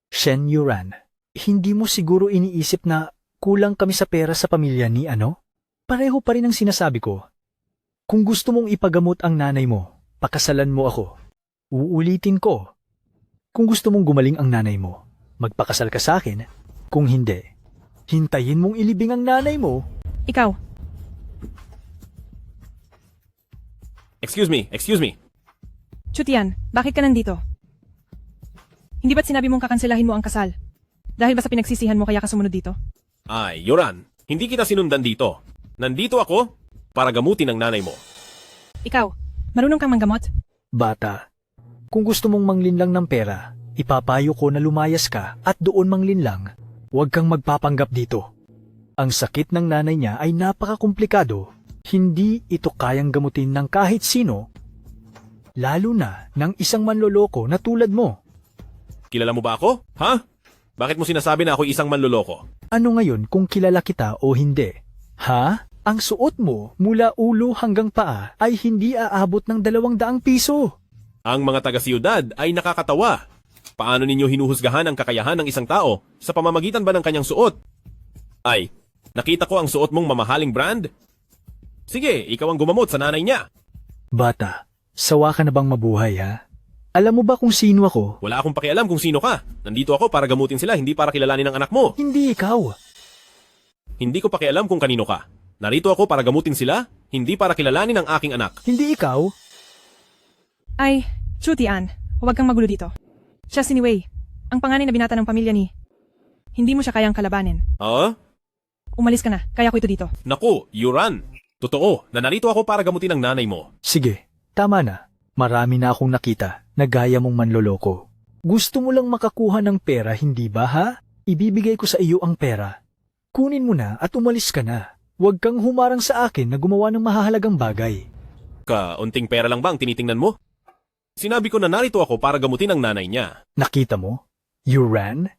Shen Yuran, hindi mo siguro iniisip na kulang kami sa pera sa pamilya ni ano? Pareho pa rin ang sinasabi ko. Kung gusto mong ipagamot ang nanay mo, pakasalan mo ako. Uulitin ko. Kung gusto mong gumaling ang nanay mo, magpakasal ka sa akin. Kung hindi, hintayin mong ilibing ang nanay mo. Ikaw, Excuse me. Chutian, bakit ka nandito? Hindi ba't sinabi mong kakanselahin mo ang kasal? Dahil ba sa pinagsisihan mo kaya ka sumunod dito? Ay, Yoran, hindi kita sinundan dito. Nandito ako para gamutin ang nanay mo. Ikaw, marunong kang manggamot? Bata, kung gusto mong manglinlang ng pera, ipapayo ko na lumayas ka at doon manglinlang. Huwag kang magpapanggap dito. Ang sakit ng nanay niya ay napakakomplikado. Hindi ito kayang gamutin ng kahit sino, lalo na ng isang manloloko na tulad mo. Kilala mo ba ako? Ha? Bakit mo sinasabi na ako'y isang manloloko? Ano ngayon kung kilala kita o hindi? Ha? Ang suot mo mula ulo hanggang paa ay hindi aabot ng 200 piso. Ang mga taga-siyudad ay nakakatawa. Paano ninyo hinuhusgahan ang kakayahan ng isang tao sa pamamagitan ba ng kanyang suot? Ay, nakita ko ang suot mong mamahaling brand. Sige, ikaw ang gumamot sa nanay niya. Bata, sawa ka na bang mabuhay ha? Alam mo ba kung sino ako? Wala akong pakialam kung sino ka. Nandito ako para gamutin sila, hindi para kilalanin ang anak mo. Hindi ikaw. Hindi ko pakialam kung kanino ka. Narito ako para gamutin sila, hindi para kilalanin ang aking anak. Hindi ikaw. Ay, Chutian, huwag kang magulo dito. Siya si Niwei, ang panganay na binata ng pamilya ni. Hindi mo siya kayang kalabanin. Ah? Umalis ka na, kaya ko ito dito. Naku, Yuran. Totoo, na narito ako para gamutin ang nanay mo. Sige, tama na. Marami na akong nakita na gaya mong manloloko. Gusto mo lang makakuha ng pera, hindi ba ha? Ibibigay ko sa iyo ang pera. Kunin mo na at umalis ka na. Huwag kang humarang sa akin na gumawa ng mahahalagang bagay. Kaunting pera lang ba ang tinitingnan mo? Sinabi ko na narito ako para gamutin ang nanay niya. Nakita mo? Yuran?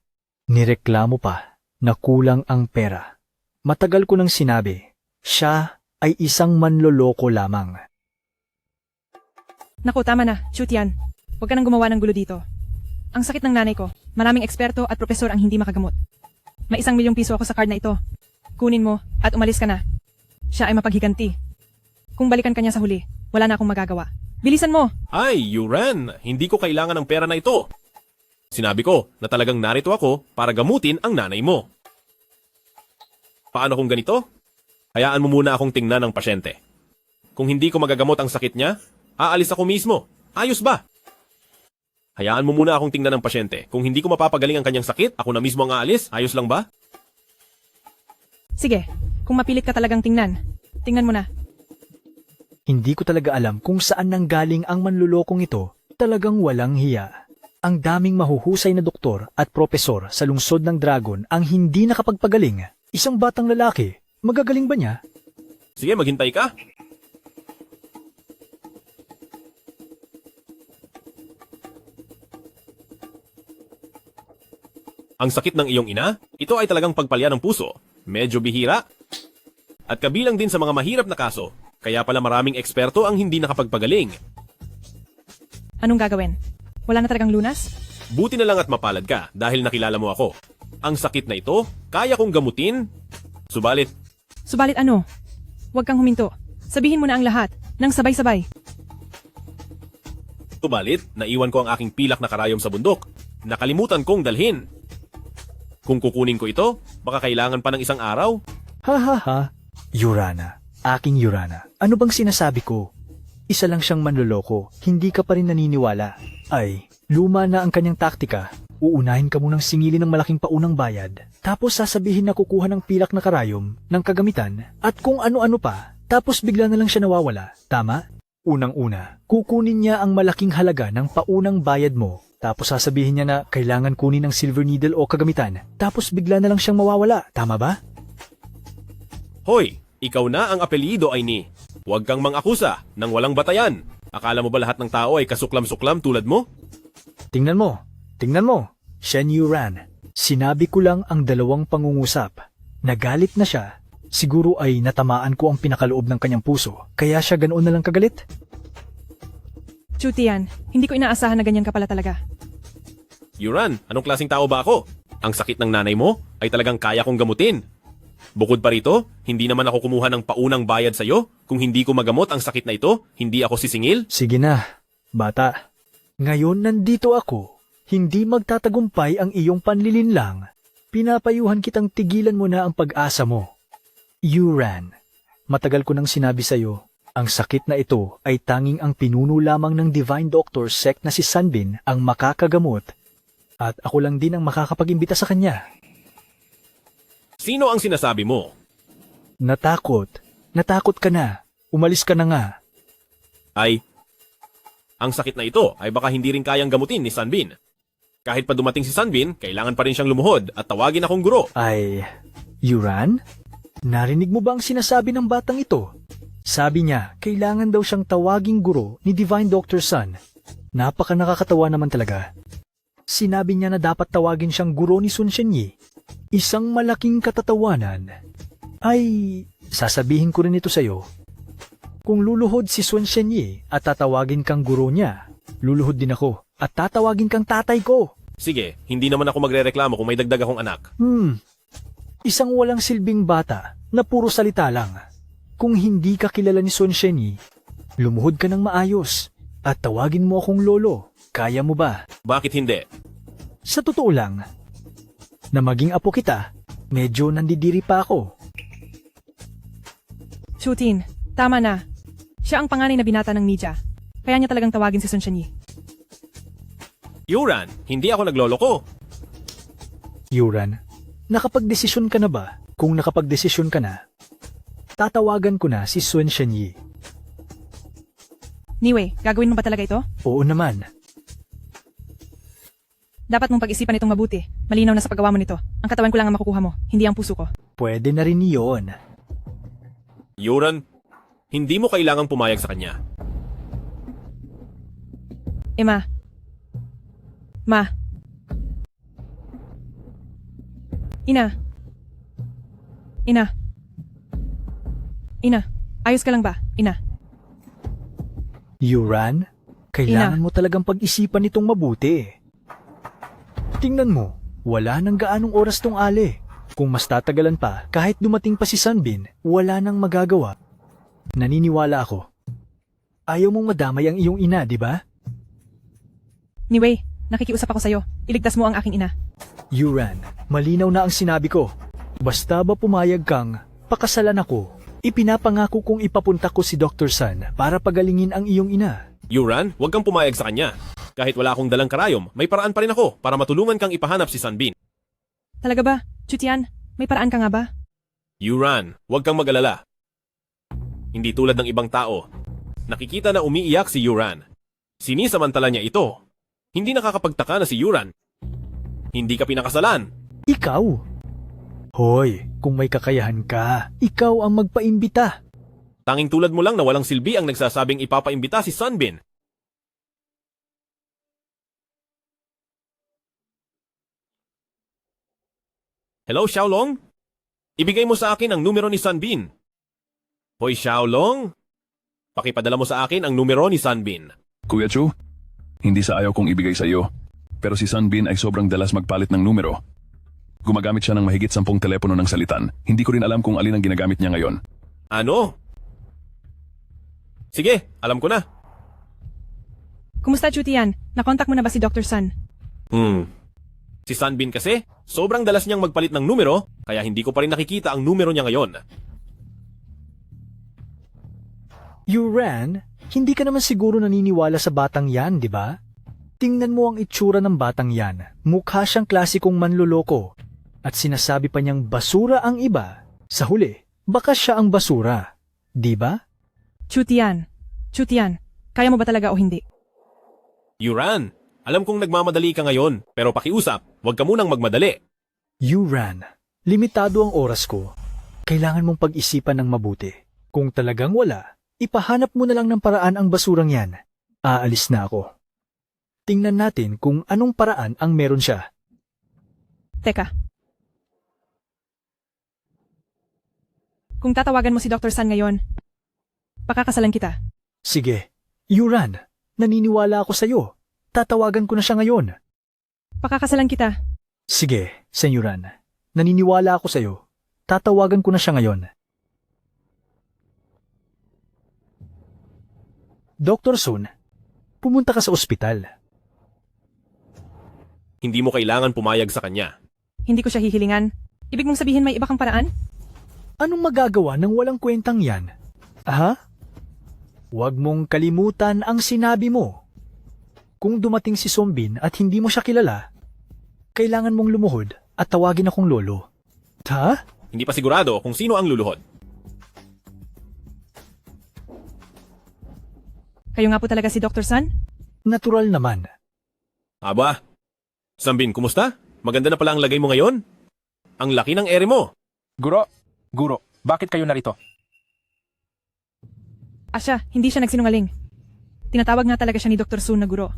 Nireklamo pa na kulang ang pera. Matagal ko nang sinabi, siya ay isang manloloko lamang. Naku, tama na. Chutian. Huwag ka nang gumawa ng gulo dito. Ang sakit ng nanay ko. Maraming eksperto at propesor ang hindi makagamot. May 1 milyong piso ako sa card na ito. Kunin mo at umalis ka na. Siya ay mapaghiganti. Kung balikan ka niya sa huli, wala na akong magagawa. Bilisan mo! Ay, Yuran, hindi ko kailangan ng pera na ito. Sinabi ko na talagang narito ako para gamutin ang nanay mo. Paano kung ganito? Hayaan mo muna akong tingnan ng pasyente. Kung hindi ko magagamot ang sakit niya, aalis ako mismo. Ayos ba? Hayaan mo muna akong tingnan ng pasyente. Kung hindi ko mapapagaling ang kanyang sakit, ako na mismo ang aalis. Ayos lang ba? Sige, kung mapilit ka talagang tingnan, tingnan mo na. Hindi ko talaga alam kung saan nanggaling ang manlulokong ito. Talagang walang hiya. Ang daming mahuhusay na doktor at propesor sa lungsod ng Dragon ang hindi nakapagpagaling. Isang batang lalaki, magagaling ba niya? Sige, maghintay ka. Ang sakit ng iyong ina, ito ay talagang pagpalya ng puso. Medyo bihira. At kabilang din sa mga mahirap na kaso, kaya pala maraming eksperto ang hindi nakapagpagaling. Anong gagawin? Wala na talagang lunas? Buti na lang at mapalad ka dahil nakilala mo ako. Ang sakit na ito, kaya kong gamutin. Subalit, Subalit ano? Huwag kang huminto. Sabihin mo na ang lahat, nang sabay-sabay. naiwan ko ang aking pilak na karayom sa bundok. Nakalimutan kong dalhin. Kung kukunin ko ito, baka kailangan pa ng 1 araw. Ha ha ha. Yurana, aking Yurana, ano bang sinasabi ko? Isa lang siyang manloloko, hindi ka pa rin naniniwala. Ay, luma na ang kanyang taktika. Uunahin ka munang singilin ng malaking paunang bayad, tapos sasabihin na kukuha ng pilak na karayom, ng kagamitan, at kung ano-ano pa, tapos bigla na lang siya nawawala. Tama? Unang-una, kukunin niya ang malaking halaga ng paunang bayad mo, tapos sasabihin niya na kailangan kunin ng silver needle o kagamitan, tapos bigla na lang siyang mawawala. Tama ba? Hoy, ikaw na ang apelyido ay ni. Huwag kang mang-akusa ng walang batayan. Akala mo ba lahat ng tao ay kasuklam-suklam tulad mo? Tingnan mo, Shen Yuran. Sinabi ko lang ang 2 pangungusap. Nagalit na siya. Siguro ay natamaan ko ang pinakaloob ng kanyang puso, kaya siya ganoon na lang kagalit. Chutian, hindi ko inaasahan na ganyan ka pala talaga. Yuran, anong klaseng tao ba ako? Ang sakit ng nanay mo ay talagang kaya kong gamutin. Bukod pa rito, hindi naman ako kumuha ng paunang bayad sa'yo. Kung hindi ko magamot ang sakit na ito, hindi ako sisingil. Sige na, bata. Ngayon nandito ako. Hindi magtatagumpay ang iyong panlilinlang. Pinapayuhan kitang tigilan mo na ang pag-asa mo. Yuran, matagal ko nang sinabi sa'yo, ang sakit na ito ay tanging ang pinuno lamang ng Divine Doctor sect na si Sanbin ang makakagamot. At ako lang din ang makakapag-imbita sa kanya. Sino ang sinasabi mo? Natakot ka na. Umalis ka na nga. Ay, ang sakit na ito ay baka hindi rin kayang gamutin ni Sanbin. Kahit pa dumating si Sanbin, kailangan pa rin siyang lumuhod at tawagin akong guro. Ay, Yuran? Narinig mo ba ang sinasabi ng batang ito? Sabi niya, kailangan daw siyang tawaging guro ni Divine Doctor Sun. Napaka nakakatawa naman talaga. Sinabi niya na dapat tawagin siyang guro ni Sun Shenyi. Isang malaking katatawanan. Ay, sasabihin ko rin ito sa'yo. Kung luluhod si Sun Shenyi at tatawagin kang guro niya, luluhod din ako at tatawagin kang tatay ko. Sige, hindi naman ako magrereklamo kung may dagdag akong anak. Isang walang silbing bata na puro salita lang. Kung hindi ka kilala ni Sun Shenyi, lumuhod ka ng maayos at tawagin mo akong lolo. Kaya mo ba? Bakit hindi? Sa totoo lang, na maging apo kita, medyo nandidiri pa ako. Chutin, tama na. Siya ang panganay na binata ng Nija. Kaya niya talagang tawagin si Sun Shenyi. Yuran, hindi ako nagloloko. Yuran, nakapagdesisyon ka na ba? Kung nakapagdesisyon ka na, tatawagan ko na si Sun Shenyi. Niwe, gagawin mo ba talaga ito? Oo naman. Dapat mong pag-isipan itong mabuti. Malinaw na sa paggawa mo nito. Ang katawan ko lang ang makukuha mo, hindi ang puso ko. Pwede na rin yun. Yuran, hindi mo kailangang pumayag sa kanya. Ma. Ma. Ina. Ina. Ina. Ayos ka lang ba, Ina? Yuran, kailangan mo talagang pag-isipan itong mabuti. Tingnan mo, wala nang gaanong oras tong ale. Kung mas tatagalan pa, kahit dumating pa si Sunbin, wala nang magagawa. Naniniwala ako. Ayaw mong madamay ang iyong ina, di ba? Anyway, nakikiusap ako sa'yo. Iligtas mo ang aking ina. Yuran, malinaw na ang sinabi ko. Basta ba pumayag kang pakasalan ako, ipinapangako kong ipapunta ko si Dr. Sun para pagalingin ang iyong ina. Yuran, huwag kang pumayag sa kanya. Kahit wala akong dalang karayom, may paraan pa rin ako para matulungan kang ipahanap si Sunbin. Talaga ba? Chutian, may paraan ka nga ba? Yuran, huwag kang mag-alala. Hindi tulad ng ibang tao. Nakikita na umiiyak si Yuran. Sinisamantala niya ito. Hindi nakakapagtaka na si Yuran. Hindi ka pinakasalan. Ikaw? Hoy, kung may kakayahan ka, ikaw ang magpaimbita. Tanging tulad mo lang na walang silbi ang nagsasabing ipapaimbita si Sunbin. Hello, Xiaolong? Ibigay mo sa akin ang numero ni Sunbin. Hoy, Xiaolong? Pakipadala mo sa akin ang numero ni Sunbin. Kuya Chu, hindi sa ayaw kong ibigay sa iyo. Pero si Sunbin ay sobrang dalas magpalit ng numero. Gumagamit siya ng mahigit 10 telepono ng salitan. Hindi ko rin alam kung alin ang ginagamit niya ngayon. Ano? Sige, alam ko na. Kumusta, Chutian? Nakontak mo na ba si Dr. Sun? Si Sunbin kasi, sobrang dalas niyang magpalit ng numero, kaya hindi ko pa rin nakikita ang numero niya ngayon. Yuran, hindi ka naman siguro naniniwala sa batang yan, di ba? Tingnan mo ang itsura ng batang yan. Mukha siyang klasikong manloloko. At sinasabi pa niyang basura ang iba. Sa huli, baka siya ang basura. Di ba? Chutian, kaya mo ba talaga o hindi? Yuran, alam kong nagmamadali ka ngayon, pero pakiusap, huwag ka munang magmadali. Yuran, limitado ang oras ko. Kailangan mong pag-isipan ng mabuti. Kung talagang wala, ipahanap mo na lang ng paraan ang basurang yan. Aalis na ako. Tingnan natin kung anong paraan ang meron siya. Teka. Kung tatawagan mo si Dr. Sun ngayon, pakakasalan kita. Sige, Yuran, naniniwala ako sa'yo. Tatawagan ko na siya ngayon. Pakakasalan kita. Sige, Senyuran, naniniwala ako sa'yo. Tatawagan ko na siya ngayon. Dr. Sun, pumunta ka sa ospital. Hindi mo kailangan pumayag sa kanya. Hindi ko siya hihilingan. Ibig mong sabihin may iba kang paraan? Anong magagawa ng walang kwentang yan? Aha? Huwag mong kalimutan ang sinabi mo. Kung dumating si Sunbin at hindi mo siya kilala, kailangan mong lumuhod at tawagin akong lolo. Ha? Hindi pa sigurado kung sino ang luluhod. Kayo nga po talaga si Dr. Sun? Natural naman. Aba, Sunbin, kumusta? Maganda na pala ang lagay mo ngayon. Ang laki ng ere mo. Guro, bakit kayo narito? Asya, hindi siya nagsinungaling. Tinatawag nga talaga siya ni Dr. Sun na guro.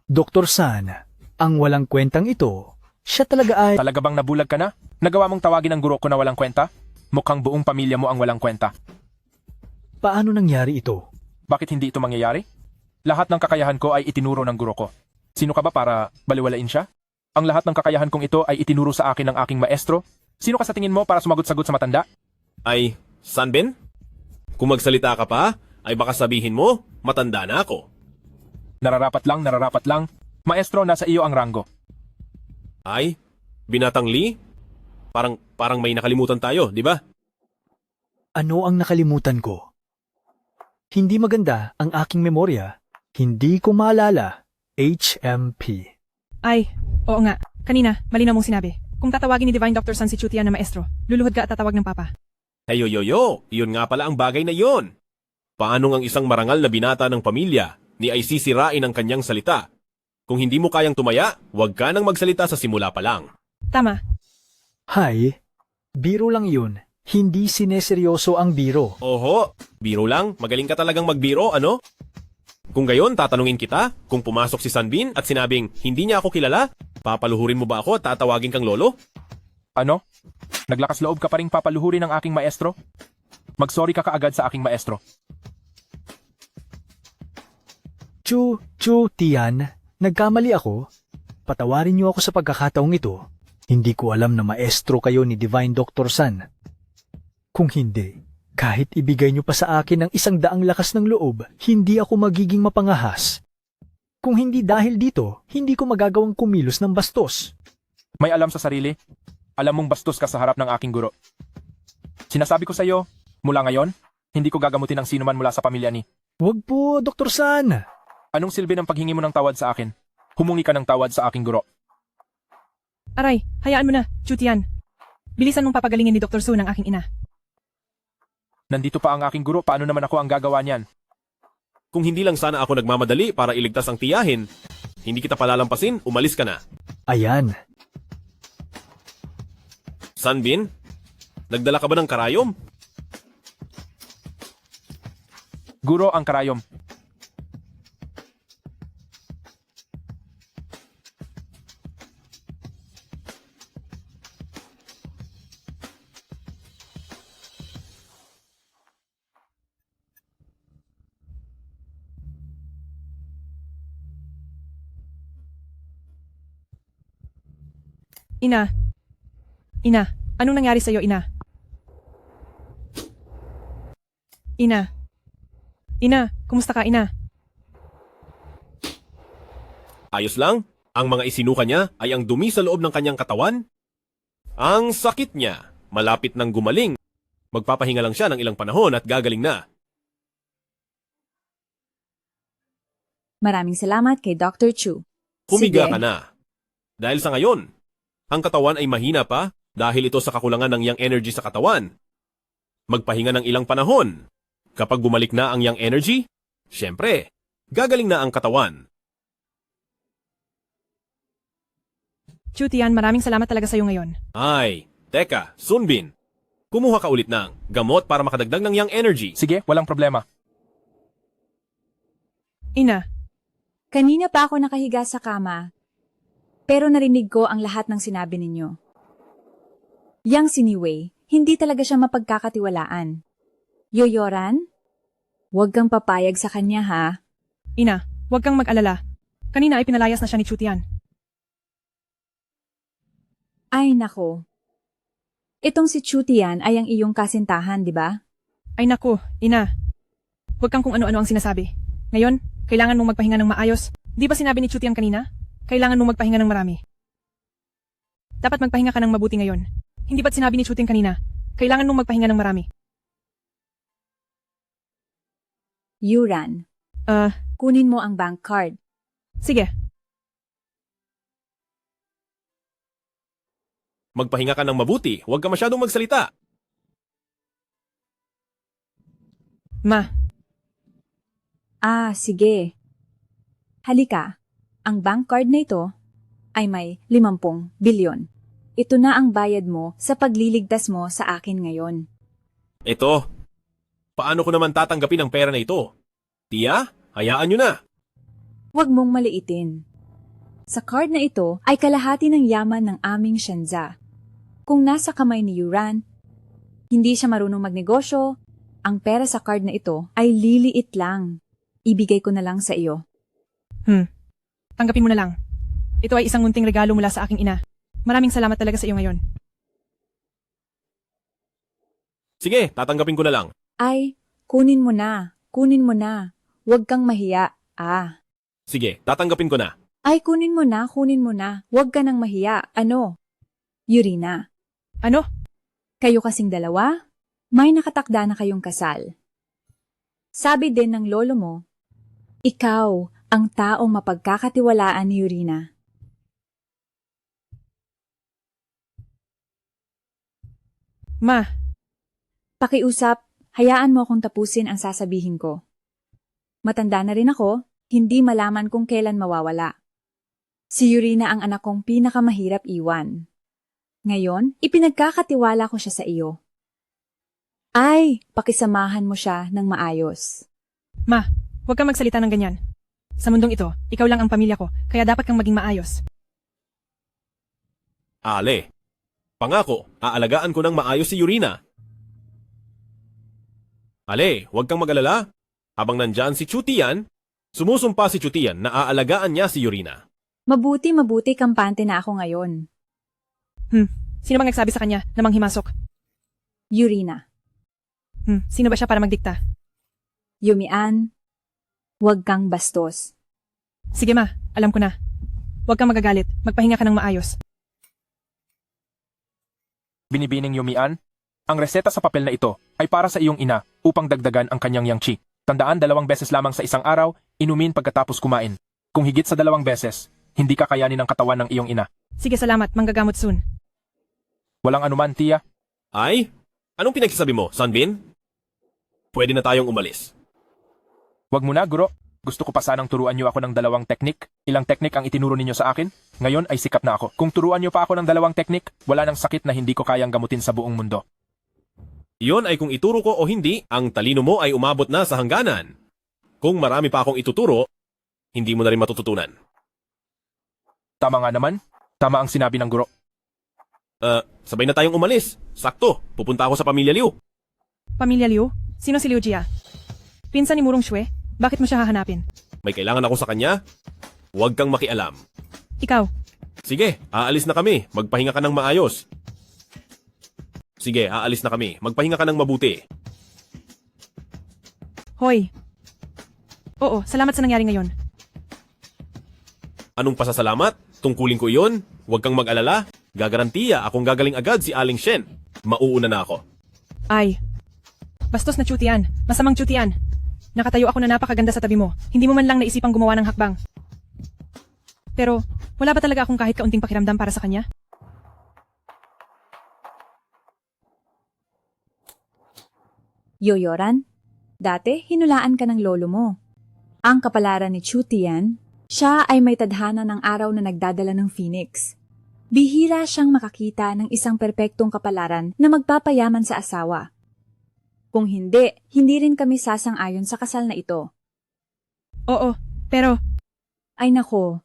Dr. Sun, ang walang kwentang ito, siya talaga ay... Talaga bang nabulag ka na? Nagawa mong tawagin ang guro ko na walang kwenta? Mukhang buong pamilya mo ang walang kwenta. Paano nangyari ito? Bakit hindi ito mangyayari? Lahat ng kakayahan ko ay itinuro ng guro ko. Sino ka ba para baliwalain siya? Ang lahat ng kakayahan kong ito ay itinuro sa akin ng aking maestro. Sino ka sa tingin mo para sumagot-sagot sa matanda? Ay, Sunbin? Kung magsalita ka pa, ay baka sabihin mo, matanda na ako. Nararapat lang. Maestro, nasa iyo ang ranggo. Ay, Binatang Lee? Parang may nakalimutan tayo, di ba? Ano ang nakalimutan ko? Hindi maganda ang aking memorya. Hindi ko maalala. HMP. Ay, oo nga. Kanina, malinaw mong sinabi. Kung tatawagin ni Divine Dr. Sun si Chutian na maestro, luluhod ka at tatawag ng papa. Hey, yo, iyon nga pala ang bagay na iyon. Paano ang isang marangal na binata ng pamilya ni ay sisirain ang kanyang salita? Kung hindi mo kayang tumaya, huwag ka nang magsalita sa simula pa lang. Tama. Hay, biro lang yun. Hindi sineseryoso ang biro. Oho, biro lang? Magaling ka talagang magbiro, ano? Kung gayon, tatanungin kita, kung pumasok si Sanbin at sinabing, hindi niya ako kilala, papaluhurin mo ba ako at tatawagin kang lolo? Ano? Naglakas loob ka pa rin papaluhurin ng aking maestro? Magsorry ka kaagad sa aking maestro. Tian, nagkamali ako. Patawarin niyo ako sa pagkakataong ito. Hindi ko alam na maestro kayo ni Divine Dr. San. Kung hindi, kahit ibigay niyo pa sa akin ng 100 lakas ng loob, hindi ako magiging mapangahas. Kung hindi dahil dito, hindi ko magagawang kumilos ng bastos. May alam sa sarili? Alam mong bastos ka sa harap ng aking guro. Sinasabi ko sa iyo, mula ngayon, hindi ko gagamutin ang sino man mula sa pamilya ni. Huwag po, Dr. San. Anong silbi ng paghingi mo ng tawad sa akin? Humungi ka ng tawad sa aking guro. Aray, hayaan mo na, Chutian. Bilisan mong papagalingin ni Dr. Su ng aking ina. Nandito pa ang aking guro, paano naman ako ang gagawa niyan? Kung hindi lang sana ako nagmamadali para iligtas ang tiyahin, hindi kita palalampasin, umalis ka na. Ayan. Sanbin, nagdala ka ba ng karayom? Guro ang karayom. Ina. Ina, anong nangyari sa'yo, Ina? Ina. Ina, kumusta ka, Ina? Ayos lang, ang mga isinuka niya ay ang dumi sa loob ng kanyang katawan. Ang sakit niya, malapit nang gumaling. Magpapahinga lang siya ng ilang panahon at gagaling na. Maraming salamat kay Dr. Chu. Humiga Sige. ka na. Dahil sa ngayon, ang katawan ay mahina pa dahil ito sa kakulangan ng yang energy sa katawan. Magpahinga ng ilang panahon. Kapag bumalik na ang yang energy, syempre, gagaling na ang katawan. Chutian, maraming salamat talaga sa'yo ngayon. Ay, teka, Sunbin. Kumuha ka ulit ng gamot para makadagdag ng yang energy. Sige, walang problema. Ina, Kanina pa ako nakahiga sa kama, pero narinig ko ang lahat ng sinabi ninyo. Yang si Niwei, hindi talaga siya mapagkakatiwalaan. Yoyoran? Huwag kang papayag sa kanya ha. Ina, huwag kang mag-alala. Kanina ay pinalayas na siya ni Chutian. Ay nako. Itong si Chutian ay ang iyong kasintahan, di ba? Ay naku, Ina. Huwag kang kung ano-ano ang sinasabi. Ngayon, kailangan mong magpahinga ng maayos. Di ba sinabi ni Chutian kanina? Kailangan mong magpahinga ng marami. Dapat magpahinga ka ng mabuti ngayon. Hindi ba't sinabi ni Chutian kanina? Kailangan mong magpahinga ng marami. Yuran. Kunin mo ang bank card. Sige. Magpahinga ka ng mabuti, huwag ka masyadong magsalita. Ma, Sige. Halika. Ang bank card na ito ay may 50 bilyon. Ito na ang bayad mo sa pagliligtas mo sa akin ngayon. Ito, paano ko naman tatanggapin ang pera na ito? Tia, hayaan nyo na. Huwag mong maliitin. Sa card na ito ay kalahati ng yaman ng aming Shenza. Kung nasa kamay ni Yuran, hindi siya marunong magnegosyo, ang pera sa card na ito ay liliit lang. Ibigay ko na lang sa iyo. Tanggapin mo na lang. Ito ay isang munting regalo mula sa aking ina. Maraming salamat talaga sa iyo ngayon. Sige, tatanggapin ko na lang. Ay, kunin mo na. Kunin mo na. Huwag kang mahiya. Sige, tatanggapin ko na. Ay, kunin mo na. Kunin mo na. Huwag ka nang mahiya. Ano? Yurina. Ano? Kayo kasing dalawa? May nakatakda na kayong kasal. Sabi din ng lolo mo, ikaw ang taong mapagkakatiwalaan ni Yurina. Ma, Pakiusap, hayaan mo akong tapusin ang sasabihin ko. Matanda na rin ako, hindi malaman kung kailan mawawala. Si Yurina ang anak kong pinakamahirap iwan. Ngayon, ipinagkakatiwala ko siya sa iyo. Ay, pakisamahan mo siya ng maayos. Ma, Huwag kang magsalita ng ganyan. Sa mundong ito, ikaw lang ang pamilya ko, kaya dapat kang maging maayos. Ale, pangako, aalagaan ko ng maayos si Yurina. Ale, huwag kang mag-alala. Habang nandyan si Chutian, sumusumpa si Chutian na aalagaan niya si Yurina. Mabuti kampante na ako ngayon. Sino bang nagsabi sa kanya na manghimasok? Yurina. Sino ba siya para magdikta? Yumian, huwag kang bastos. Sige ma, alam ko na. Huwag kang magagalit, magpahinga ka ng maayos. Binibining Yumian, ang reseta sa papel na ito ay para sa iyong ina upang dagdagan ang kanyang yang chi. Tandaan 2 beses lamang sa isang araw, inumin pagkatapos kumain. Kung higit sa 2 beses, hindi kakayanin ng katawan ng iyong ina. Sige salamat, manggagamot soon. Walang anuman, tiya. Ay, anong pinagsasabi mo, Sunbin? Pwede na tayong umalis. Wag muna, guro. Gusto ko pa sanang turuan niyo ako ng 2 teknik. Ilang teknik ang itinuro ninyo sa akin? Ngayon ay sikat na ako. Kung turuan niyo pa ako ng 2 teknik, wala nang sakit na hindi ko kayang gamutin sa buong mundo. Iyon ay kung ituro ko o hindi, ang talino mo ay umabot na sa hangganan. Kung marami pa akong ituturo, hindi mo na rin matututunan. Tama nga naman. Tama ang sinabi ng guro. Sabay na tayong umalis. Sakto, pupunta ako sa Pamilya Liu. Pamilya Liu? Sino si Liu Jia? Pinsan ni Murong Shue? Bakit mo siya hahanapin? May kailangan ako sa kanya? Huwag kang makialam. Ikaw, Sige, aalis na kami. Magpahinga ka ng maayos. Sige, aalis na kami. Magpahinga ka ng mabuti. hoy. Oo, salamat sa nangyari ngayon. Anong pasasalamat? Tungkulin ko iyon? Huwag kang mag-alala. Gagarantiya akong gagaling agad si Aling Shen. Mauuna na ako. Ay, bastos na Chutian. Masamang Chutian. Nakatayo ako na napakaganda sa tabi mo. Hindi mo man lang naisipang gumawa ng hakbang. Pero, wala ba talaga akong kahit kaunting pakiramdam para sa kanya? Yoyoran, dati hinulaan ka ng lolo mo. Ang kapalaran ni Chutian, siya ay may tadhana ng araw na nagdadala ng Phoenix. Bihira siyang makakita ng isang perpektong kapalaran na magpapayaman sa asawa. Kung hindi, hindi rin kami sasang-ayon sa kasal na ito. Oo, pero... Ay nako,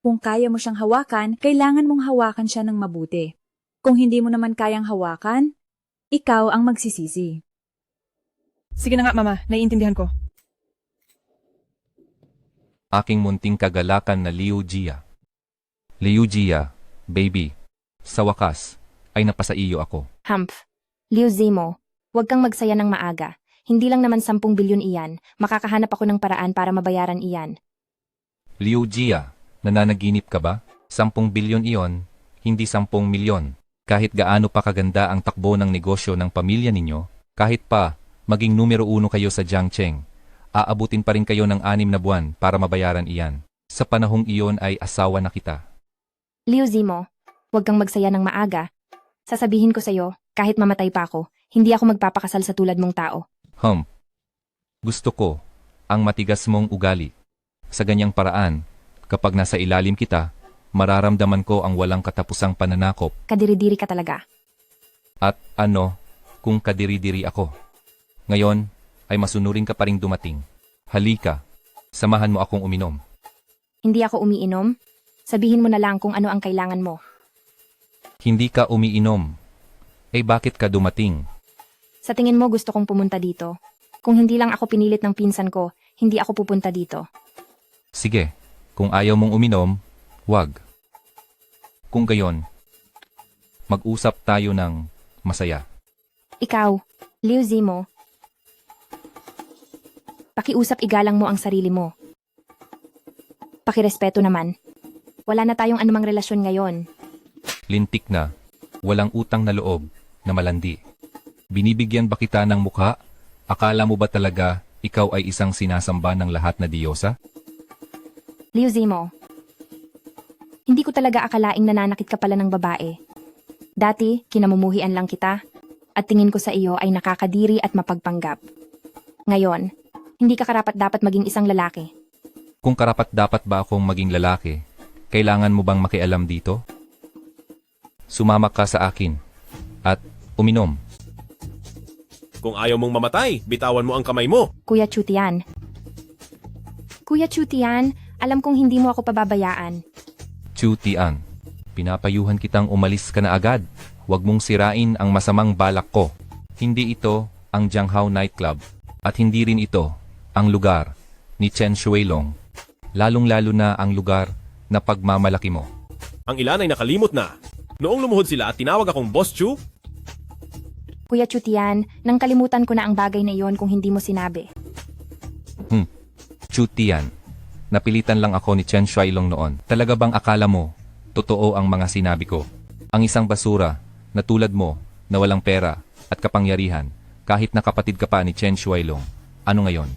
kung kaya mo siyang hawakan, kailangan mong hawakan siya ng mabuti. Kung hindi mo naman kayang hawakan, ikaw ang magsisisi. Sige na nga mama, naiintindihan ko. Aking munting kagalakan na Liu Jia. Liu Jia, baby. Sa wakas, ay napasaiyo ako. Humph. Liu Zimo, huwag kang magsaya ng maaga. Hindi lang naman 10 bilyon iyan. Makakahanap ako ng paraan para mabayaran iyan. Liu Jia, nananaginip ka ba? 10 bilyon iyon, hindi 10 milyon. Kahit gaano pa kaganda ang takbo ng negosyo ng pamilya ninyo, kahit pa maging numero 1 kayo sa Jiangcheng, aabutin pa rin kayo ng 6 na buwan para mabayaran iyan. Sa panahong iyon ay asawa na kita. Liu Zimo, huwag kang magsaya ng maaga. Sasabihin ko sa'yo, kahit mamatay pa ako, hindi ako magpapakasal sa tulad mong tao. Gusto ko ang matigas mong ugali. Sa ganyang paraan, kapag nasa ilalim kita, mararamdaman ko ang walang katapusang pananakop. Kadiri-diri ka talaga. At ano kung kadiri-diri ako? Ngayon ay masunurin ka pa ring dumating. Halika, samahan mo akong uminom. Hindi ako umiinom. Sabihin mo na lang kung ano ang kailangan mo. Hindi ka umiinom. Eh bakit ka dumating? Sa tingin mo gusto kong pumunta dito. Kung hindi lang ako pinilit ng pinsan ko, hindi ako pupunta dito. Sige, kung ayaw mong uminom, wag. Kung gayon, mag-usap tayo ng masaya. Ikaw, Liu Zimo, pakiusap igalang mo ang sarili mo. Pakirespeto naman. Wala na tayong anumang relasyon ngayon. Lintik na, walang utang na loob, na malandi. Binibigyan ba kita ng mukha? Akala mo ba talaga ikaw ay isang sinasamba ng lahat na diyosa? Liu Zimo, hindi ko talaga akalaing nananakit ka pala ng babae. Dati, kinamumuhian lang kita, at tingin ko sa iyo ay nakakadiri at mapagpanggap. Ngayon, hindi ka karapat-dapat maging isang lalaki. Kung karapat-dapat ba akong maging lalaki, kailangan mo bang makialam dito? Sumama ka sa akin, at uminom. Kung ayaw mong mamatay, bitawan mo ang kamay mo. Kuya Chutian, Kuya Chutian, alam kong hindi mo ako pababayaan. Chutian, pinapayuhan kitang umalis ka na agad. Huwag mong sirain ang masamang balak ko. Hindi ito ang Jianghao Nightclub at hindi rin ito ang lugar ni Chen Shuilong. Lalong-lalo na ang lugar na pagmamalaki mo. Ang ilan ay nakalimot na. Noong lumuhod sila at tinawag akong Boss Chu, Kuya Chutian, nang kalimutan ko na ang bagay na iyon kung hindi mo sinabi. Chutian, napilitan lang ako ni Chen Shuilong noon. Talaga bang akala mo totoo ang mga sinabi ko? Ang isang basura na tulad mo na walang pera at kapangyarihan kahit na kapatid ka pa ni Chen Shuilong. Ano ngayon?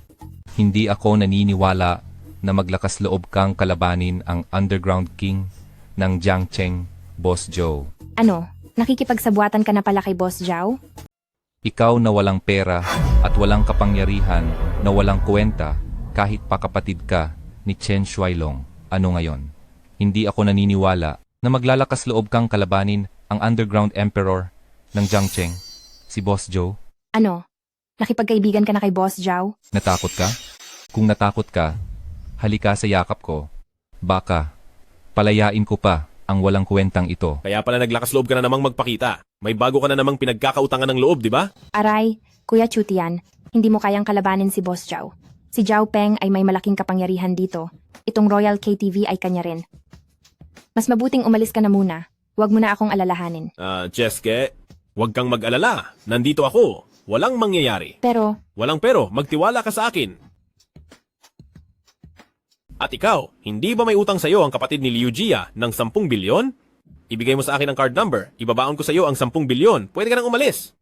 Hindi ako naniniwala na maglakas loob kang kalabanin ang underground king ng Jiangcheng, Boss Joe. Ano, nakikipagsabuatan ka na pala kay Boss Zhao? Ikaw na walang pera at walang kapangyarihan na walang kwenta kahit pa kapatid ka ni Chen Shuilong. Ano ngayon? Hindi ako naniniwala na maglalakas loob kang kalabanin ang underground emperor ng Jiangcheng, si Boss Joe. Ano, nakipagkaibigan ka na kay Boss Zhao? Natakot ka? Kung natakot ka, halika sa yakap ko. Baka, palayain ko pa ang walang kwentang ito. kaya pala naglakas loob ka na namang magpakita. May bago ka na namang pinagkakautangan ng loob, di ba? Aray, Kuya Chutian, hindi mo kayang kalabanin si Boss Zhao. Si Zhao Peng ay may malaking kapangyarihan dito. Itong Royal KTV ay kanya rin. Mas mabuting umalis ka na muna. Huwag mo na akong alalahanin. Cheske, huwag kang mag-alala. Nandito ako. Walang mangyayari. Pero, Walang pero, magtiwala ka sa akin. At ikaw, hindi ba may utang sa'yo ang kapatid ni Liu Jia ng 10 bilyon? Ibigay mo sa akin ang card number. Ibabaon ko sa'yo ang 10 bilyon. Pwede ka nang umalis.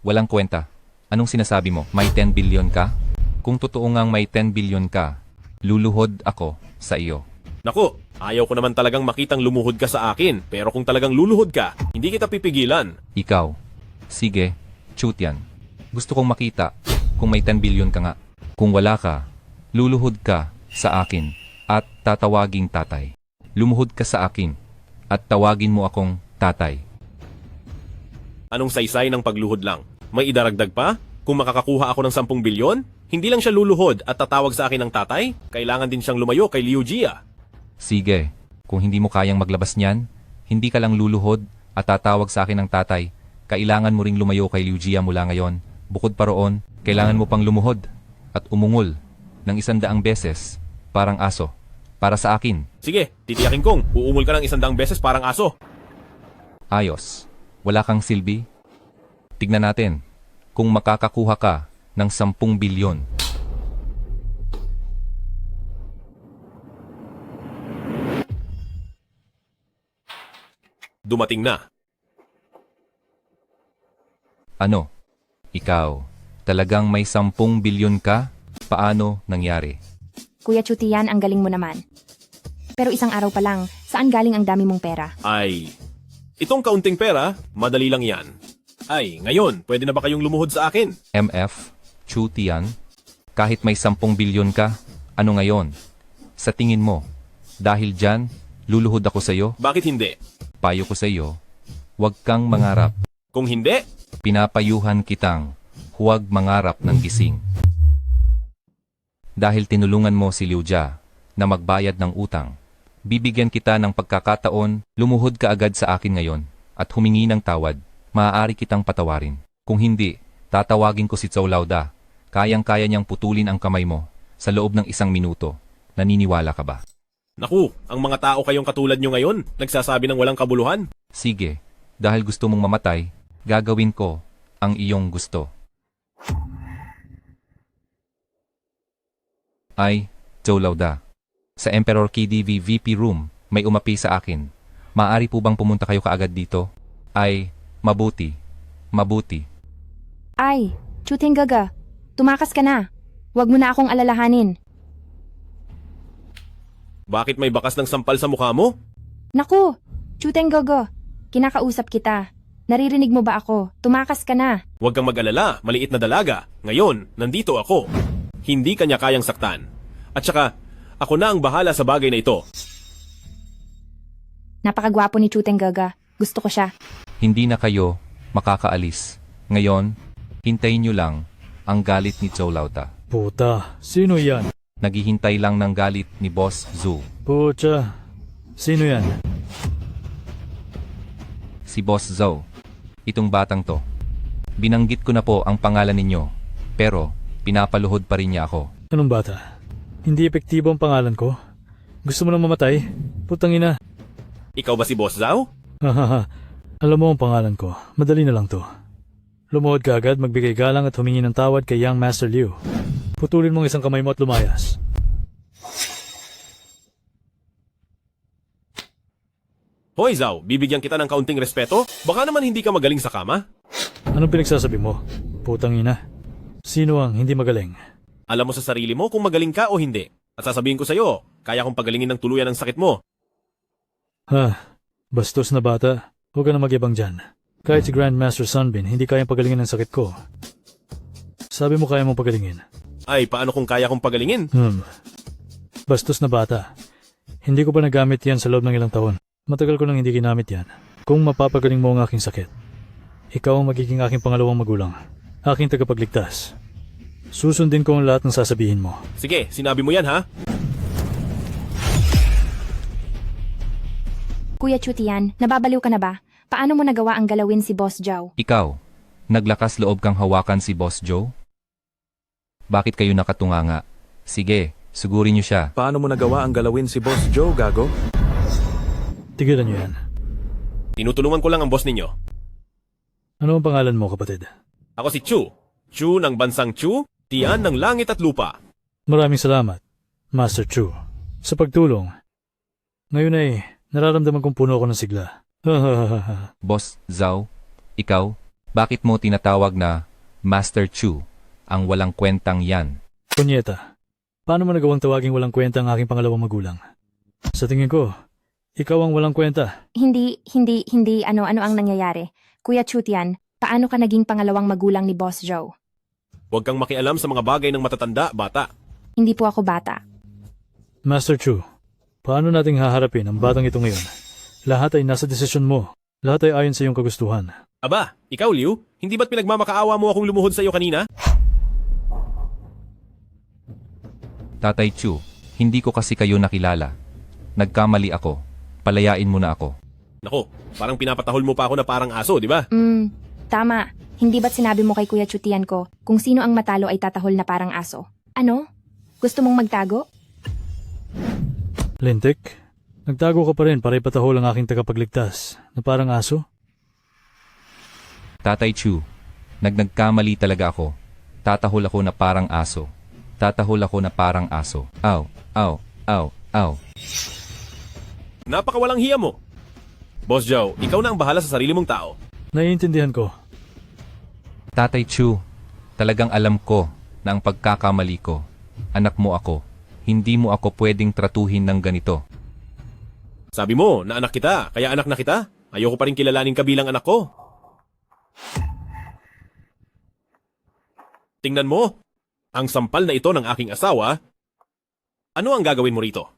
Walang kwenta. Anong sinasabi mo? May 10 billion ka? Kung totoo ngang may 10 billion ka, luluhod ako sa iyo. Naku, ayaw ko naman talagang makitang lumuhod ka sa akin. Pero kung talagang luluhod ka, hindi kita pipigilan. Ikaw. Sige, Chutian. Gusto kong makita kung may 10 billion ka nga. Kung wala ka, luluhod ka sa akin at tatawaging tatay. Lumuhod ka sa akin at tawagin mo akong tatay. Anong saysay ng pagluhod lang? May idaragdag pa? Kung makakakuha ako ng 10 bilyon, hindi lang siya luluhod at tatawag sa akin ng tatay, kailangan din siyang lumayo kay Liu Jia. Sige, kung hindi mo kayang maglabas niyan, hindi ka lang luluhod at tatawag sa akin ng tatay. Kailangan mo ring lumayo kay Liu Jia mula ngayon. Bukod pa roon, kailangan mo pang lumuhod at umungol ng 100 beses, parang aso, para sa akin. Sige, titiyakin kong, uungol ka ng 100 beses parang aso. Ayos. Wala kang silbi? Tignan natin kung makakakuha ka ng 10 bilyon. Dumating na. Ano? Ikaw, talagang may 10 bilyon ka? Paano nangyari? Kuya Chutian, ang galing mo naman. Pero isang araw pa lang, saan galing ang dami mong pera? Ay, itong kaunting pera, madali lang yan. Ay, ngayon, pwede na ba kayong lumuhod sa akin? MF, Chutian, kahit may 10 bilyon ka, ano ngayon? Sa tingin mo, dahil dyan, luluhod ako sa'yo? Bakit hindi? Payo ko sa'yo, huwag kang mangarap. Kung hindi, Pinapayuhan kitang huwag mangarap ng gising. Dahil tinulungan mo si Liu Jia na magbayad ng utang, bibigyan kita ng pagkakataon, lumuhod ka agad sa akin ngayon at humingi ng tawad. Maaari kitang patawarin. Kung hindi, tatawagin ko si Zhou Laoda. Kayang-kaya niyang putulin ang kamay mo sa loob ng 1 minuto. Naniniwala ka ba? naku, ang mga tao kayong katulad nyo ngayon, nagsasabi ng walang kabuluhan. Sige, dahil gusto mong mamatay, gagawin ko ang iyong gusto. Ay, Zhou Laoda. Sa Emperor KDV VP room, may umapi sa akin. Maaari po bang pumunta kayo kaagad dito? Ay, mabuti. Mabuti. Ay, Chuting Gaga, tumakas ka na. Huwag mo na akong alalahanin. Bakit may bakas ng sampal sa mukha mo? Naku, Chuting Gaga, kinakausap kita. Naririnig mo ba ako? Tumakas ka na. Huwag kang mag-alala, maliit na dalaga. Ngayon, nandito ako. Hindi kanya kayang saktan. At saka, ako na ang bahala sa bagay na ito. Napakagwapo ni Chuting Gaga. Gusto ko siya. Hindi na kayo makakaalis. Ngayon, hintayin nyo lang ang galit ni Zhou Laoda. Puta, sino yan? Naghihintay lang ng galit ni Boss Zhu. Pucha, sino yan? Si Boss Zhou. Itong batang to. Binanggit ko na po ang pangalan ninyo, pero pinapaluhod pa rin niya ako. Anong bata? Hindi epektibo ang pangalan ko? Gusto mo nang mamatay? Putang ina. Ikaw ba si Boss Zhao? Hahaha. Alam mo ang pangalan ko. Madali na lang to. Lumuhod ka agad, magbigay galang at humingi ng tawad kay Young Master Liu. Putulin mong isang kamay mo at lumayas. Hoy Zhao, bibigyan kita ng kaunting respeto? Baka naman hindi ka magaling sa kama? Anong pinagsasabi mo? Putang ina. Sino ang hindi magaling? Alam mo sa sarili mo kung magaling ka o hindi. At sasabihin ko sa'yo, kaya kong pagalingin ng tuluyan ang sakit mo. Bastos na bata. Huwag ka na magyabang dyan. Kahit si Grandmaster Sunbin, hindi kayang pagalingin ang sakit ko. Sabi mo kaya mong pagalingin. Ay, paano kung kaya kong pagalingin? Bastos na bata. Hindi ko pa nagamit yan sa loob ng ilang taon. Matagal ko nang hindi ginamit yan. Kung mapapagaling mo ang aking sakit, ikaw ang magiging aking pangalawang magulang. Aking tagapagligtas. Susundin ko ang lahat ng sasabihin mo. Sige, sinabi mo yan ha? Kuya Chutian, nababaliw ka na ba? Paano mo nagawa ang galawin si Boss Zhao? Ikaw, naglakas loob kang hawakan si Boss Zhou? Bakit kayo nakatunganga? Sige, sugurin niyo siya. Paano mo nagawa ang galawin si Boss Zhou, gago? Tigilan niyo yan. Tinutulungan ko lang ang boss ninyo. Ano ang pangalan mo, kapatid? Ako si Chu. Chu ng bansang Chu, tiyan ng langit at lupa. Maraming salamat, Master Chu, sa pagtulong. Ngayon ay nararamdaman kong puno ako ng sigla. Boss Zhao, ikaw, bakit mo tinatawag na Master Chu ang walang kwentang yan? Punyeta, paano mo nagawang tawaging walang kwenta ang aking pangalawang magulang? Sa tingin ko, ikaw ang walang kwenta. Hindi, ano ang nangyayari. Kuya Chutian, paano ka naging pangalawang magulang ni Boss Zhou? Huwag kang makialam sa mga bagay ng matatanda, bata. Hindi po ako bata. Master Chu, paano nating haharapin ang batang ito ngayon? Lahat ay nasa desisyon mo. Lahat ay ayon sa iyong kagustuhan. Aba, ikaw Liu, hindi ba't pinagmamakaawa mo akong lumuhod sa iyo kanina? Tatay Chu, hindi ko kasi kayo nakilala. Nagkamali ako. Palayain mo na ako. Nako, parang pinapatahol mo pa ako na parang aso, di ba? Tama. Hindi ba't sinabi mo kay Kuya Chutian ko, kung sino ang matalo ay tatahol na parang aso? Ano? Gusto mong magtago? Lintik, nagtago ka pa rin para ipatahol ang aking tagapagligtas na parang aso? Tatay Chu, nagkamali talaga ako. Tatahol ako na parang aso. Tatahol ako na parang aso. Aw, aw, aw, aw. Napakawalang hiya mo. Boss Zhao, ikaw na ang bahala sa sarili mong tao. Naiintindihan ko. Tatay Chu, talagang alam ko na ang pagkakamali ko. Anak mo ako. Hindi mo ako pwedeng tratuhin ng ganito. Sabi mo na anak kita, kaya anak na kita. Ayoko pa rin kilalanin ka bilang anak ko. Tingnan mo, ang sampal na ito ng aking asawa. Ano ang gagawin mo rito?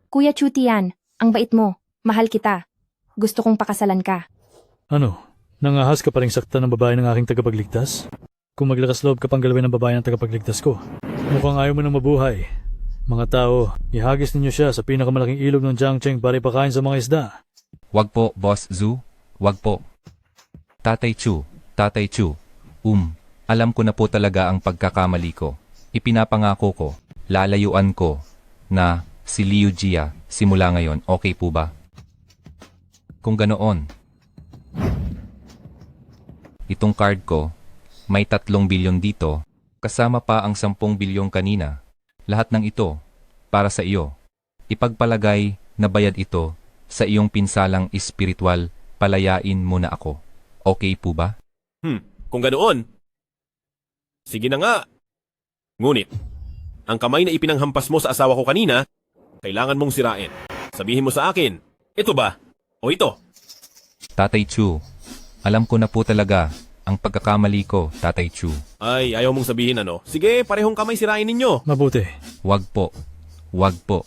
Kuya Chutian, ang bait mo. Mahal kita. Gusto kong pakasalan ka. Ano? Nangahas ka pa rin sakta ng babae ng aking tagapagligtas? Kung maglakas loob ka pang galawin ng babae ng tagapagligtas ko, mukhang ayaw mo nang mabuhay. Mga tao, ihagis ninyo siya sa pinakamalaking ilog ng Jiangcheng para ipakain sa mga isda. Wag po, Boss Zhu. Wag po. Tatay Chu, alam ko na po talaga ang pagkakamali ko. Ipinapangako ko, lalayuan ko na si Liu Jia simula ngayon, okay po ba? Kung ganoon, itong card ko, may 3 bilyon dito, kasama pa ang 10 bilyon kanina. Lahat ng ito, para sa iyo. Ipagpalagay na bayad ito sa iyong pinsalang espiritual, palayain mo na ako. Okay po ba? Kung ganoon, sige na nga. Ngunit, ang kamay na ipinanghampas mo sa asawa ko kanina, kailangan mong sirain. Sabihin mo sa akin, ito ba? O ito? Tatay Chu, alam ko na po talaga ang pagkakamali ko, Tatay Chu. Ay, ayaw mong sabihin ano? Sige, parehong kamay sirain ninyo. Mabuti. Wag po. Wag po.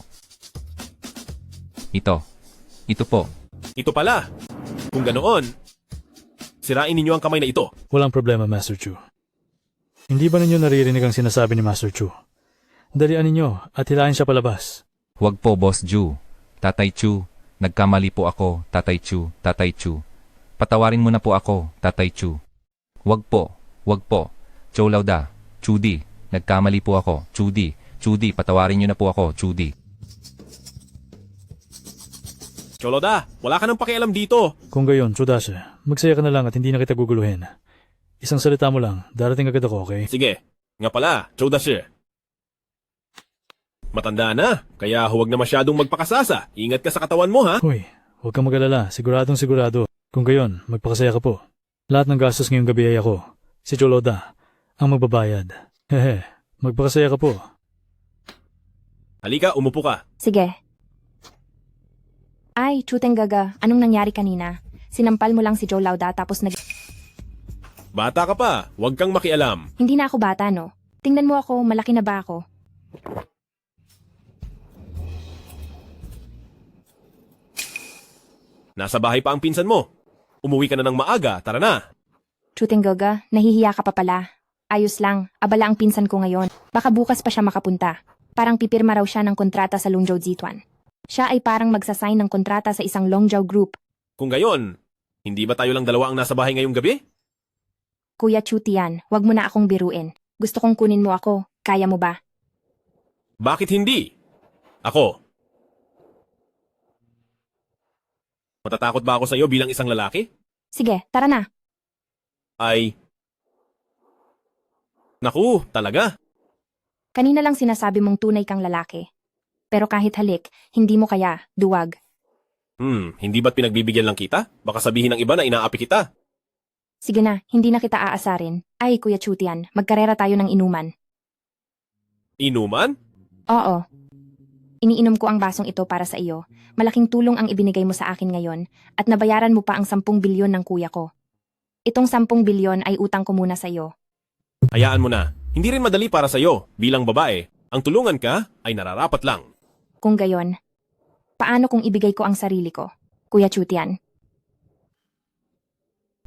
Ito. Ito po. Ito pala. Kung ganoon, sirain ninyo ang kamay na ito. Walang problema, Master Chu. Hindi ba ninyo naririnig ang sinasabi ni Master Chu? Dalian ninyo at hilahin siya palabas. Huwag po, Boss Ju. Tatay Chu, nagkamali po ako, Tatay Chu, Tatay Chu. Patawarin mo na po ako, Tatay Chu. Huwag po. Cholauda, Chudi, nagkamali po ako, Chudi, patawarin niyo na po ako, Chudi. Choloda, wala ka nang pakialam dito. Kung gayon, Chudashe, magsaya ka na lang at hindi na kita guguluhin. Isang salita mo lang, darating agad ako, okay? Sige, nga pala, Chodashi. Matanda na, kaya huwag na masyadong magpakasasa. Ingat ka sa katawan mo, ha? Hoy, huwag kang mag-alala, siguradong sigurado. Kung gayon, magpakasaya ka po. Lahat ng gastos ngayong gabi ay ako, si Choloda, ang magbabayad. Hehe, magpakasaya ka po. Halika, umupo ka. Sige. Ay, Chuteng Gaga, anong nangyari kanina? Sinampal mo lang si Joe Lauda tapos Bata ka pa, huwag kang makialam. Hindi na ako bata, no? Tingnan mo ako, malaki na ba ako? Nasa bahay pa ang pinsan mo. Umuwi ka na ng maaga, tara na. Chuteng Gaga, nahihiya ka pa pala. Ayos lang, abala ang pinsan ko ngayon. Baka bukas pa siya makapunta. Parang pipirma raw siya ng kontrata sa Longzhou Zituan. Siya ay parang magsasign ng kontrata sa isang Longzhou group. Kung gayon, hindi ba tayo lang dalawa ang nasa bahay ngayong gabi? Kuya Chutian, wag mo na akong biruin. Gusto kong kunin mo ako. Kaya mo ba? Bakit hindi? Ako. Matatakot ba ako sa iyo bilang isang lalaki? Sige, tara na. Ay. Naku, talaga? Kanina lang sinasabi mong tunay kang lalaki. Pero kahit halik, hindi mo kaya, duwag. Hindi ba't pinagbibigyan lang kita? Baka sabihin ng iba na inaapi kita. Sige na, hindi na kita aasarin. Ay, Kuya Chutian, magkarera tayo ng inuman. Inuman? Oo. Iniinom ko ang basong ito para sa iyo. Malaking tulong ang ibinigay mo sa akin ngayon at nabayaran mo pa ang 10 bilyon ng kuya ko. Itong 10 bilyon ay utang ko muna sa iyo. Hayaan mo na. Hindi rin madali para sa iyo. Bilang babae, ang tulungan ka ay nararapat lang. Kung gayon, paano kung ibigay ko ang sarili ko, Kuya Chutian?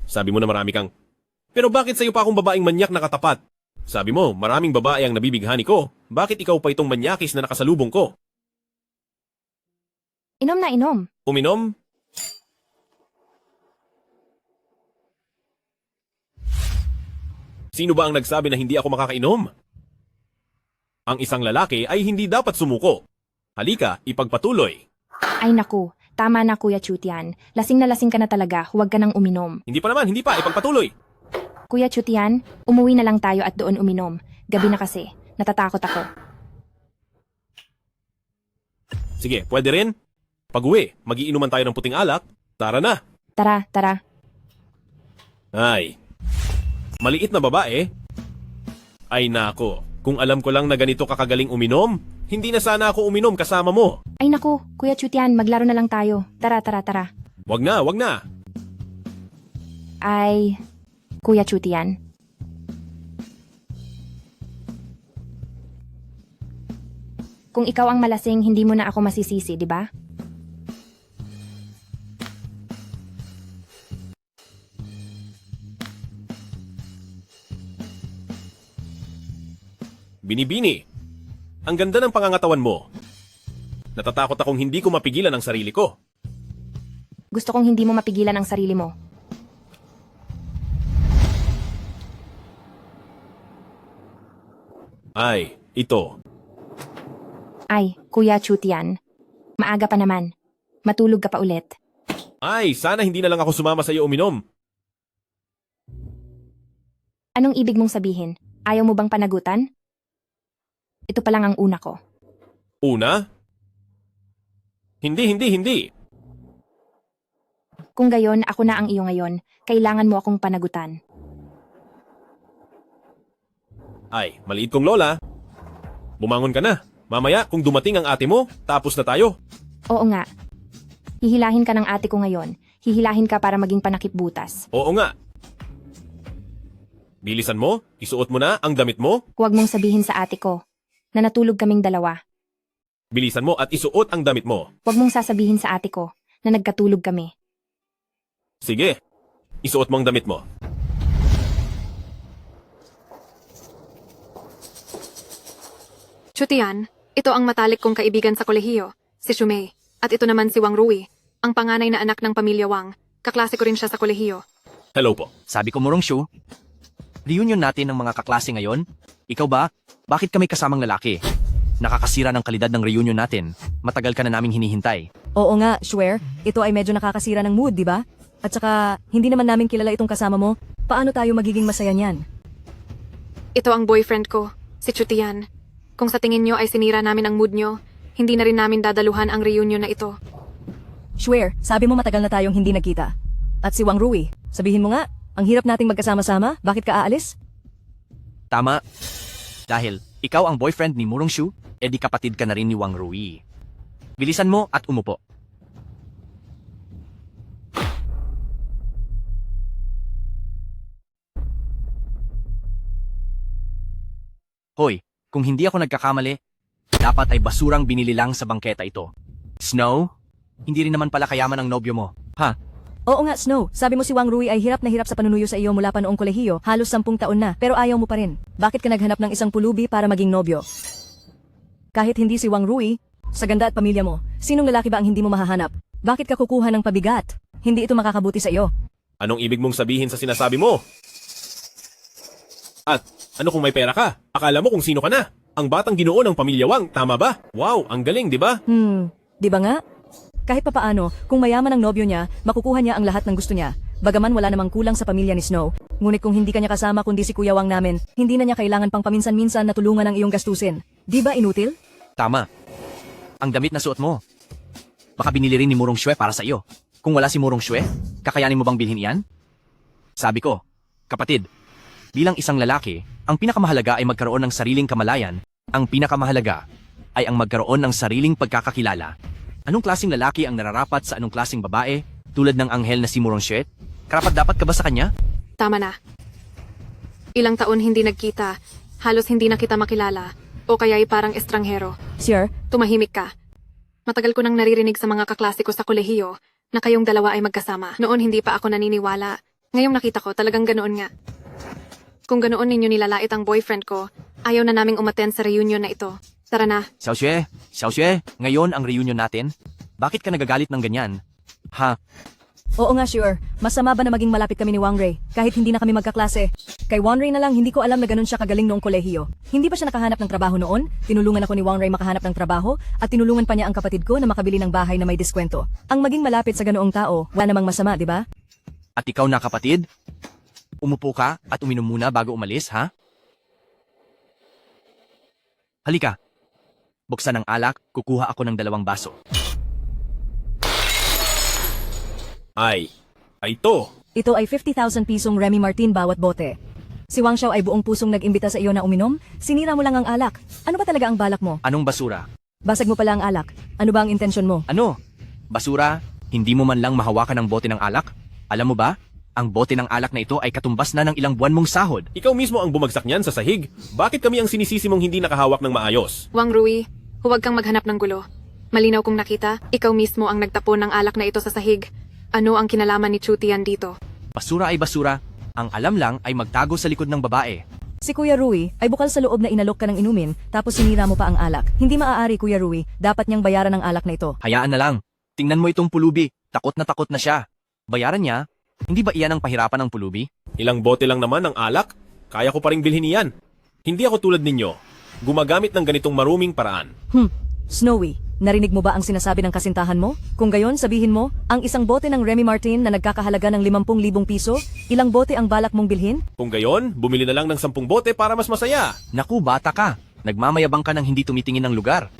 Sabi mo na marami kang... Pero bakit sa'yo pa akong babaeng manyak na katapat? Sabi mo, maraming babae ang nabibighani ko. Bakit ikaw pa itong manyakis na nakasalubong ko? Inom na inom. Uminom? Sino ba ang nagsabi na hindi ako makakainom? Ang isang lalaki ay hindi dapat sumuko. Halika, ipagpatuloy. Ay naku, tama na Kuya Chutian. Lasing na lasing ka na talaga, huwag ka nang uminom. Hindi pa naman, hindi pa, ipagpatuloy. Kuya Chutian, umuwi na lang tayo at doon uminom. Gabi na kasi, natatakot ako. Sige, pwede rin. Pag-uwi, magiinuman tayo ng puting alak. Tara na. Tara, tara. Ay, maliit na babae? Ay nako, kung alam ko lang na ganito kakagaling uminom, hindi na sana ako uminom kasama mo. Ay naku, Kuya Chutian, maglaro na lang tayo. Tara, tara, tara. Wag na, wag na. Ay, Kuya Chutian. Kung ikaw ang malasing, hindi mo na ako masisisi, di ba? Binibini, ang ganda ng pangangatawan mo. Natatakot akong hindi ko mapigilan ang sarili ko. Gusto kong hindi mo mapigilan ang sarili mo. Ay, ito. Ay, Kuya Chutian. Maaga pa naman. Matulog ka pa ulit. Ay, sana hindi na lang ako sumama sa iyo uminom. Anong ibig mong sabihin? Ayaw mo bang panagutan? Ito pa lang ang una ko. Una? Hindi. Kung gayon, ako na ang iyo ngayon. Kailangan mo akong panagutan. Ay, maliit kong lola. Bumangon ka na. Mamaya, kung dumating ang ate mo, tapos na tayo. Oo nga. Hihilahin ka ng ate ko ngayon. Hihilahin ka para maging panakip butas. Oo nga. Bilisan mo, isuot mo na ang damit mo. Huwag mong sabihin sa ate ko na natulog kaming dalawa. Bilisan mo at isuot ang damit mo. Huwag mong sasabihin sa ate ko na nagkatulog kami. Sige, isuot mo ang damit mo. Chutian, ito ang matalik kong kaibigan sa kolehiyo, si Shumei. At ito naman si Wang Rui, ang panganay na anak ng pamilya Wang. Kaklase ko rin siya sa kolehiyo. Hello po. Sabi ko, Murong Shu, reunion natin ng mga kaklase ngayon? Ikaw ba? Bakit kami kasamang lalaki? Nakakasira ng kalidad ng reunion natin. Matagal ka na naming hinihintay. Oo nga, swear. Ito ay medyo nakakasira ng mood, di ba? At saka, hindi naman namin kilala itong kasama mo. Paano tayo magiging masaya niyan? Ito ang boyfriend ko, si Chutian. Kung sa tingin nyo ay sinira namin ang mood nyo, hindi na rin namin dadaluhan ang reunion na ito. Swear, sabi mo matagal na tayong hindi nagkita. At si Wang Rui, sabihin mo nga, ang hirap nating magkasama-sama, bakit ka aalis? Tama. Dahil ikaw ang boyfriend ni Murong Shu, edi kapatid ka na rin ni Wang Rui. Bilisan mo at umupo. Hoy, kung hindi ako nagkakamali, dapat ay basurang binili lang sa bangketa ito. Snow? Hindi rin naman pala kayaman ang nobyo mo, ha? Oo nga, Snow. Sabi mo si Wang Rui ay hirap na hirap sa panunuyo sa iyo mula pa noong kolehiyo, halos 10 taon na, pero ayaw mo pa rin. Bakit ka naghanap ng isang pulubi para maging nobyo? Kahit hindi si Wang Rui, sa ganda at pamilya mo, sinong lalaki ba ang hindi mo mahahanap? Bakit ka kukuha ng pabigat? Hindi ito makakabuti sa iyo. Anong ibig mong sabihin sa sinasabi mo? At ano kung may pera ka? Akala mo kung sino ka na? Ang batang ginoo ng pamilya Wang, tama ba? Wow, ang galing, di ba? Di ba nga? Kahit papaano, kung mayaman ang nobyo niya, makukuha niya ang lahat ng gusto niya. Bagaman wala namang kulang sa pamilya ni Snow. Ngunit kung hindi kanya kasama kundi si Kuya Wang namin, hindi na niya kailangan pang paminsan-minsan na tulungan ang iyong gastusin. Di ba inutil? Tama. Ang damit na suot mo. Baka binili rin ni Murong Shue para sa iyo. Kung wala si Murong Shue, kakayanin mo bang bilhin iyan? Sabi ko, kapatid, bilang isang lalaki, ang pinakamahalaga ay magkaroon ng sariling kamalayan. Ang pinakamahalaga ay ang magkaroon ng sariling pagkakakilala. Anong klaseng lalaki ang nararapat sa anong klaseng babae, tulad ng anghel na si Murong Shue? Karapat-dapat ka ba sa kanya? Tama na. Ilang taon hindi nagkita, halos hindi na kita makilala, o kaya'y parang estranghero. Sir? Tumahimik ka. Matagal ko nang naririnig sa mga kaklase ko sa kolehiyo na kayong dalawa ay magkasama. Noon hindi pa ako naniniwala. Ngayong nakita ko, talagang ganoon nga. Kung ganoon ninyo nilalait ang boyfriend ko, ayaw na naming umattend sa reunion na ito. Tara na. Xiao Xue, ngayon ang reunion natin. Bakit ka nagagalit ng ganyan? Ha? Oo nga, sure. Masama ba na maging malapit kami ni Wang Rui, kahit hindi na kami magkaklase? Kay Wang Rui na lang, hindi ko alam na ganun siya kagaling noong kolehiyo. Hindi ba siya nakahanap ng trabaho noon? Tinulungan ako ni Wang Rui makahanap ng trabaho, at tinulungan pa niya ang kapatid ko na makabili ng bahay na may diskwento. Ang maging malapit sa ganoong tao, wala namang masama, di ba? At ikaw na kapatid? Umupo ka at uminom muna bago umalis, ha? Halika. Buksan ang alak, kukuha ako ng 2 baso. Ay to. Ito ay 50,000 pisong Remy Martin bawat bote. Si Wang Xiao ay buong pusong nag-imbita sa iyo na uminom, sinira mo lang ang alak. Ano ba talaga ang balak mo? Anong basura? Basag mo pala ang alak. Ano ba ang intensyon mo? Ano? Basura? Hindi mo man lang mahawakan ang bote ng alak? Alam mo ba? Ang bote ng alak na ito ay katumbas na ng ilang buwan mong sahod. Ikaw mismo ang bumagsak niyan sa sahig. Bakit kami ang sinisisi mong hindi nakahawak ng maayos? Wang Rui, huwag kang maghanap ng gulo. Malinaw kong nakita, ikaw mismo ang nagtapon ng alak na ito sa sahig. Ano ang kinalaman ni Chutian dito? Basura ay basura. Ang alam lang ay magtago sa likod ng babae. Si Kuya Rui ay bukal sa loob na inalok ka ng inumin tapos sinira mo pa ang alak. Hindi maaari, Kuya Rui. Dapat niyang bayaran ang alak na ito. Hayaan na lang. Tingnan mo itong pulubi. Takot na siya. Bayaran niya? Hindi ba iyan ang pahirapan ng pulubi? Ilang bote lang naman ng alak? Kaya ko pa ring bilhin iyan. Hindi ako tulad ninyo. Gumagamit ng ganitong maruming paraan. Snowy, narinig mo ba ang sinasabi ng kasintahan mo? Kung gayon, sabihin mo, ang isang bote ng Remy Martin na nagkakahalaga ng 50,000 piso, ilang bote ang balak mong bilhin? Kung gayon, bumili na lang ng 10 bote para mas masaya. Naku, bata ka. Nagmamayabang ka ng hindi tumitingin ng lugar.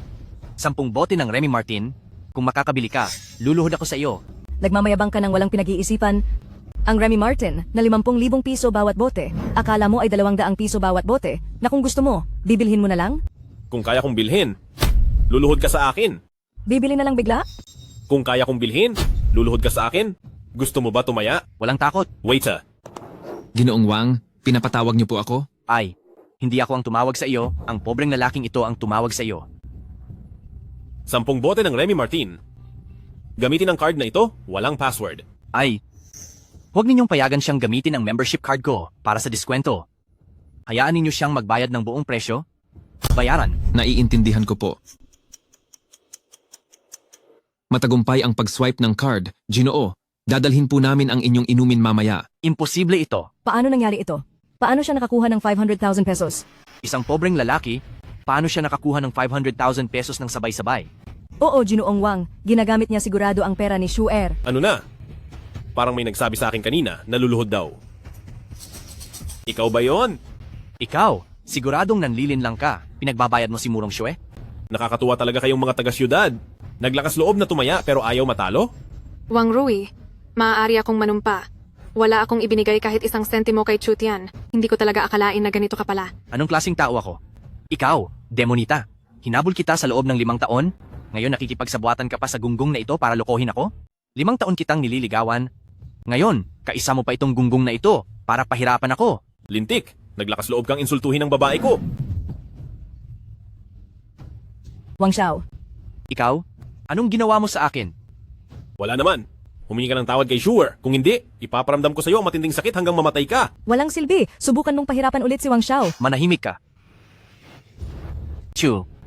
10 bote ng Remy Martin. Kung makakabili ka, luluhod ako sa iyo. Nagmamayabang ka ng walang pinag-iisipan. Ang Remy Martin na 50,000 piso bawat bote, akala mo ay 200 piso bawat bote, na kung gusto mo, bibilhin mo na lang? Kung kaya kong bilhin, luluhod ka sa akin. Bibili na lang bigla? Kung kaya kong bilhin, luluhod ka sa akin. Gusto mo ba tumaya? Walang takot. Waiter. Ginoong Wang, pinapatawag niyo po ako? Ay, hindi ako ang tumawag sa iyo, ang pobreng lalaking ito ang tumawag sa iyo. 10 bote ng Remy Martin. Gamitin ang card na ito, walang password. Ay, huwag ninyong payagan siyang gamitin ang membership card ko para sa diskwento. Hayaan ninyo siyang magbayad ng buong presyo. Bayaran. Naiintindihan ko po. Matagumpay ang pag-swipe ng card. Ginoo, dadalhin po namin ang inyong inumin mamaya. Imposible ito. Paano nangyari ito? Paano siya nakakuha ng 500,000 pesos? Isang pobreng lalaki, paano siya nakakuha ng 500,000 pesos ng sabay-sabay? Oo, Ginoong Wang, ginagamit niya sigurado ang pera ni Shuer. Ano na? Parang may nagsabi sa akin kanina, naluluhod daw. Ikaw ba yon? Ikaw, siguradong nanlilin lang ka. Pinagbabayad mo si Murong Shue? Nakakatuwa talaga kayong mga taga-syudad. Naglakas loob na tumaya pero ayaw matalo? Wang Rui, maaari akong manumpa. Wala akong ibinigay kahit isang sentimo kay Chutian. Hindi ko talaga akalain na ganito ka pala. Anong klaseng tao ako? Ikaw, demonita. Hinabol kita sa loob ng 5 taon? Ngayon nakikipagsabuatan ka pa sa gunggong na ito para lokohin ako? 5 taon kitang nililigawan. Ngayon, kaisa mo pa itong gunggong na ito para pahirapan ako. Lintik, naglakas loob kang insultuhin ng babae ko. Wang Xiao, Ikaw, anong ginawa mo sa akin? Wala naman. Humingi ka ng tawad kay Shuer. Kung hindi, ipaparamdam ko sa iyo ang matinding sakit hanggang mamatay ka. walang silbi. Subukan mong pahirapan ulit si Wang Xiao. Manahimik ka.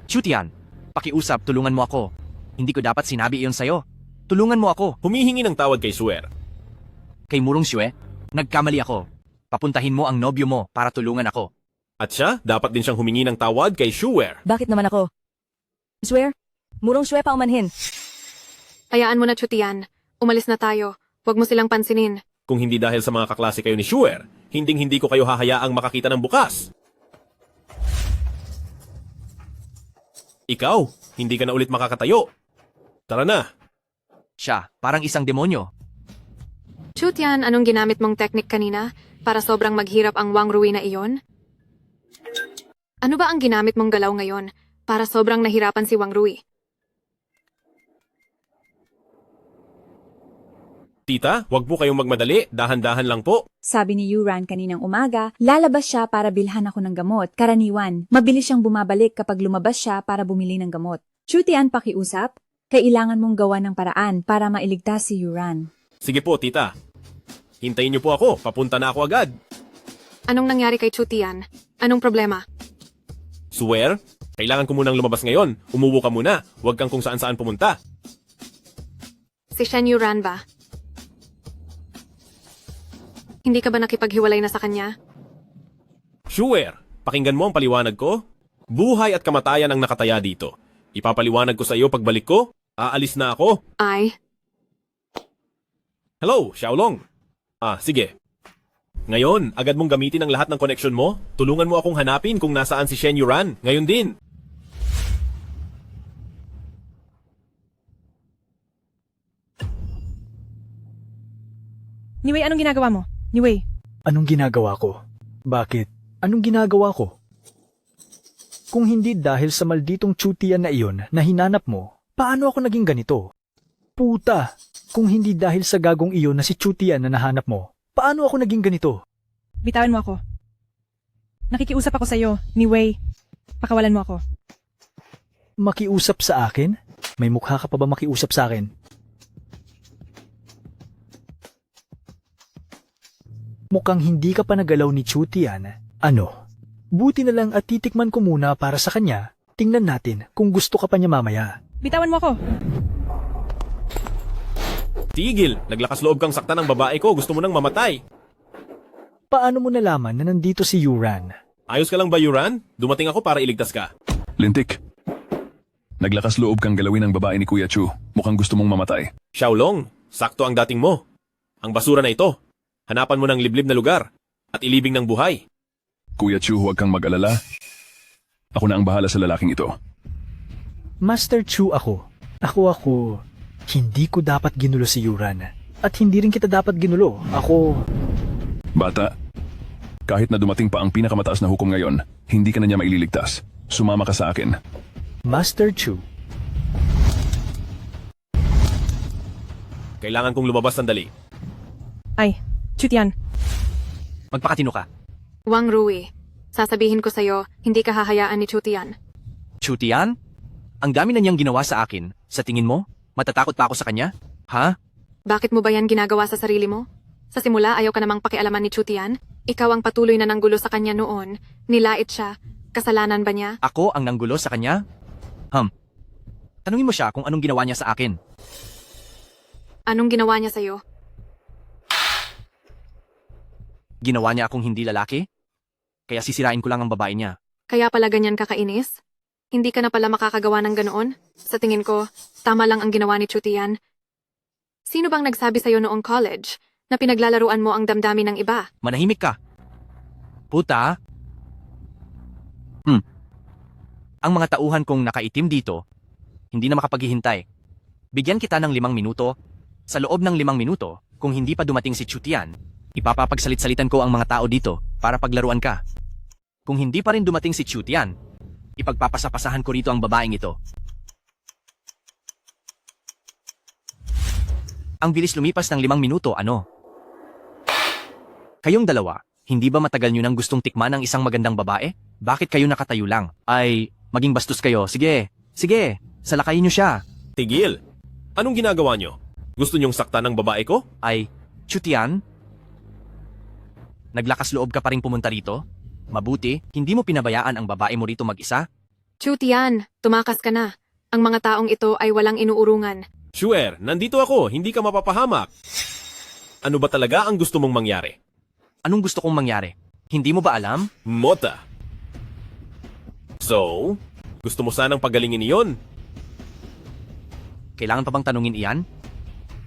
Chutian, pakiusap, tulungan mo ako. Hindi ko dapat sinabi iyon sa'yo. Tulungan mo ako. Humihingi ng tawad kay Shuer. Kay Murong Shue, nagkamali ako. Papuntahin mo ang nobyo mo para tulungan ako. At siya, dapat din siyang humingi ng tawad kay Shuer. Bakit naman ako? Swear? Murong Shue pa umanhin. Hayaan mo na, Chutian. Umalis na tayo. Huwag mo silang pansinin. Kung hindi dahil sa mga kaklase kayo ni Shuer, hinding-hindi ko kayo hahayaang makakita ng bukas. Ikaw, hindi ka na ulit makakatayo. Tara na. Siya, parang isang demonyo. Chutian, anong ginamit mong teknik kanina para sobrang maghirap ang Wang Rui na iyon? Ano ba ang ginamit mong galaw ngayon para sobrang nahirapan si Wang Rui? Tita, wag po kayong magmadali. Dahan-dahan lang po. Sabi ni Yuran kaninang umaga, lalabas siya para bilhan ako ng gamot. Karaniwan, mabilis siyang bumabalik kapag lumabas siya para bumili ng gamot. Chutian, pakiusap. Kailangan mong gawa ng paraan para mailigtas si Yuran. Sige po, tita. Hintayin niyo po ako. Papunta na ako agad. Anong nangyari kay Chutian? Anong problema? Swear? Kailangan ko munang lumabas ngayon. Umuwo ka muna. Huwag kang kung saan-saan pumunta. Si Shen Yuran ba? Hindi ka ba nakipaghiwalay na sa kanya? Shuer, pakinggan mo ang paliwanag ko. Buhay at kamatayan ang nakataya dito. Ipapaliwanag ko sa iyo pagbalik ko. Aalis na ako. Ay, Hello, Xiaolong. Sige. Ngayon, agad mong gamitin ang lahat ng koneksyon mo. Tulungan mo akong hanapin kung nasaan si Shen Yuran. Ngayon din. Niwei, anong ginagawa mo? Niwei, Anong ginagawa ko? Bakit? Anong ginagawa ko? Kung hindi dahil sa malditong Chutian na iyon na hinanap mo, paano ako naging ganito? Puta! Kung hindi dahil sa gagong iyon na si Chutian na nahanap mo, paano ako naging ganito? bitawan mo ako. Nakikiusap ako sa'yo, Niwei. Pakawalan mo ako. Makiusap sa akin? May mukha ka pa ba makiusap sa akin? Mukhang hindi ka pa nagalaw ni Chutian. Ano? Buti na lang at titikman ko muna para sa kanya. Tingnan natin kung gusto ka pa niya mamaya. Bitawan mo ako. Tigil, naglakas loob kang sakta ng babae ko. Gusto mo nang mamatay. Paano mo nalaman na nandito si Yuran? Ayos ka lang ba, Yuran? Dumating ako para iligtas ka. Lintik. Naglakas loob kang galawin ng babae ni Kuya Chu. Mukhang gusto mong mamatay. Xiaolong, sakto ang dating mo. Ang basura na ito. Hanapan mo ng liblib na lugar at ilibing ng buhay. Kuya Chu, huwag kang mag-alala. Ako na ang bahala sa lalaking ito. Master Chu ako. Ako. Hindi ko dapat ginulo si Yuran. At hindi rin kita dapat ginulo. Ako... Bata, kahit na dumating pa ang pinakamataas na hukom ngayon, hindi ka na niya maililigtas. Sumama ka sa akin. Master Chu. Kailangan kong lumabas sandali. Ay, Chutian. Magpakatino ka. Wang Rui, sasabihin ko sa'yo, hindi ka hahayaan ni Chutian. Chutian? Ang dami na niyang ginawa sa akin. Sa tingin mo, matatakot pa ako sa kanya? Ha? Bakit mo ba yan ginagawa sa sarili mo? Sa simula, ayaw ka namang pakialaman ni Chutian. Ikaw ang patuloy na nanggulo sa kanya noon. Nilait siya. Kasalanan ba niya? Ako ang nanggulo sa kanya? Tanungin mo siya kung anong ginawa niya sa akin. Anong ginawa niya sa'yo? Ginawa niya akong hindi lalaki? Kaya sisirain ko lang ang babae niya. Kaya pala ganyan kakainis? Hindi ka na pala makakagawa ng ganoon? Sa tingin ko, tama lang ang ginawa ni Chutian. Sino bang nagsabi sa'yo noong college na pinaglalaruan mo ang damdamin ng iba? Manahimik ka. Puta. Ang mga tauhan kong nakaitim dito, hindi na makapaghihintay. Bigyan kita ng 5 minuto. Sa loob ng 5 minuto, kung hindi pa dumating si Chutian, ipapapagsalit-salitan ko ang mga tao dito para paglaruan ka. Kung hindi pa rin dumating si Chutian, ipagpapasapasahan ko rito ang babaeng ito. Ang bilis lumipas ng 5 minuto, ano? Kayong dalawa, hindi ba matagal nyo nang gustong tikman ang isang magandang babae? Bakit kayo nakatayo lang? Ay, maging bastos kayo. Sige, salakayin nyo siya. Tigil! Anong ginagawa nyo? Gusto nyong saktan ng babae ko? Ay, Chutian? Naglakas loob ka pa rin pumunta rito? Mabuti, hindi mo pinabayaan ang babae mo rito mag-isa? Chutian, tumakas ka na. Ang mga taong ito ay walang inuurungan. Sure, nandito ako, hindi ka mapapahamak. Ano ba talaga ang gusto mong mangyari? Anong gusto kong mangyari? Hindi mo ba alam? Mota. So, gusto mo sanang pagalingin iyon? Kailangan pa bang tanungin iyan?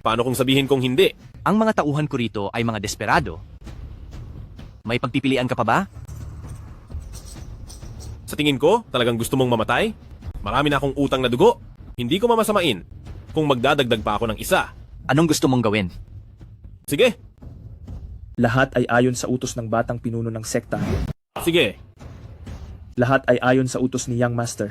Paano kung sabihin kong hindi? Ang mga tauhan ko rito ay mga desperado. May pagpipilian ka pa ba? Sa tingin ko, talagang gusto mong mamatay? Marami na akong utang na dugo. Hindi ko mamasamain kung magdadagdag pa ako ng isa. Anong gusto mong gawin? Sige. Lahat ay ayon sa utos ng batang pinuno ng sekta. Sige. Lahat ay ayon sa utos ni Young Master.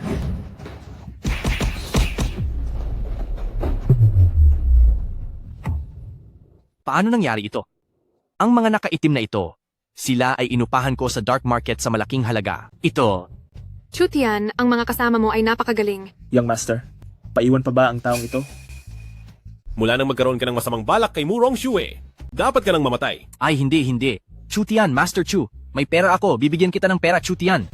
Paano nangyari ito? Ang mga nakaitim na ito, sila ay inupahan ko sa dark market sa malaking halaga. Ito. Chutian, ang mga kasama mo ay napakagaling. Young Master, paiwan pa ba ang taong ito? Mula nang magkaroon ka ng masamang balak kay Murong Shue, dapat ka nang mamatay. Ay, hindi. Chutian, Master Chu. May pera ako. Bibigyan kita ng pera, Chutian.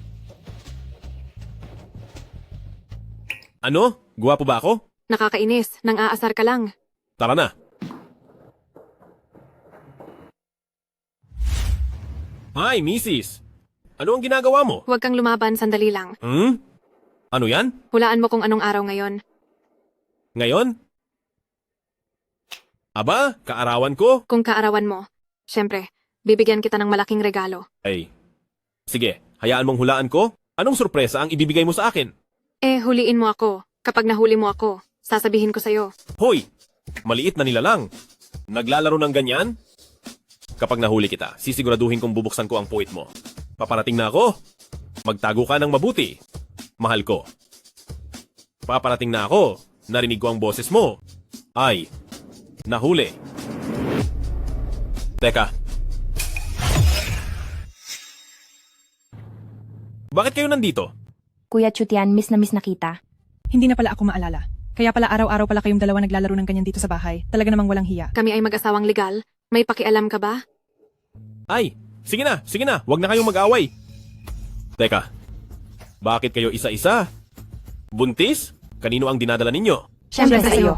Ano? Guwapo ba ako? Nakakainis, nang aasar ka lang. Tara na. Hi, Mrs. Ano ang ginagawa mo? Huwag kang lumaban, sandali lang. Ano yan? Hulaan mo kung anong araw ngayon. Ngayon? Aba, kaarawan ko? Kung kaarawan mo, syempre, bibigyan kita ng malaking regalo. Ay, sige, hayaan mong hulaan ko. Anong sorpresa ang ibibigay mo sa akin? Huliin mo ako. Kapag nahuli mo ako, sasabihin ko sa'yo. Hoy, maliit na nilalang. Naglalaro ng ganyan? Kapag nahuli kita, sisiguraduhin kong bubuksan ko ang puwit mo. Paparating na ako. Magtago ka ng mabuti. Mahal ko. Paparating na ako. Narinig ko ang boses mo. Ay, nahuli. Teka. Bakit kayo nandito? Kuya Chutian, miss na kita. Hindi na pala ako maalala. Kaya pala araw-araw pala kayong dalawa naglalaro ng ganyan dito sa bahay. Talaga namang walang hiya. Kami ay mag-asawang legal. May pakialam ka ba? Ay, sige na. Huwag na kayong mag-away. Teka, bakit kayo isa-isa? Buntis? Kanino ang dinadala ninyo? Siyempre sa iyo.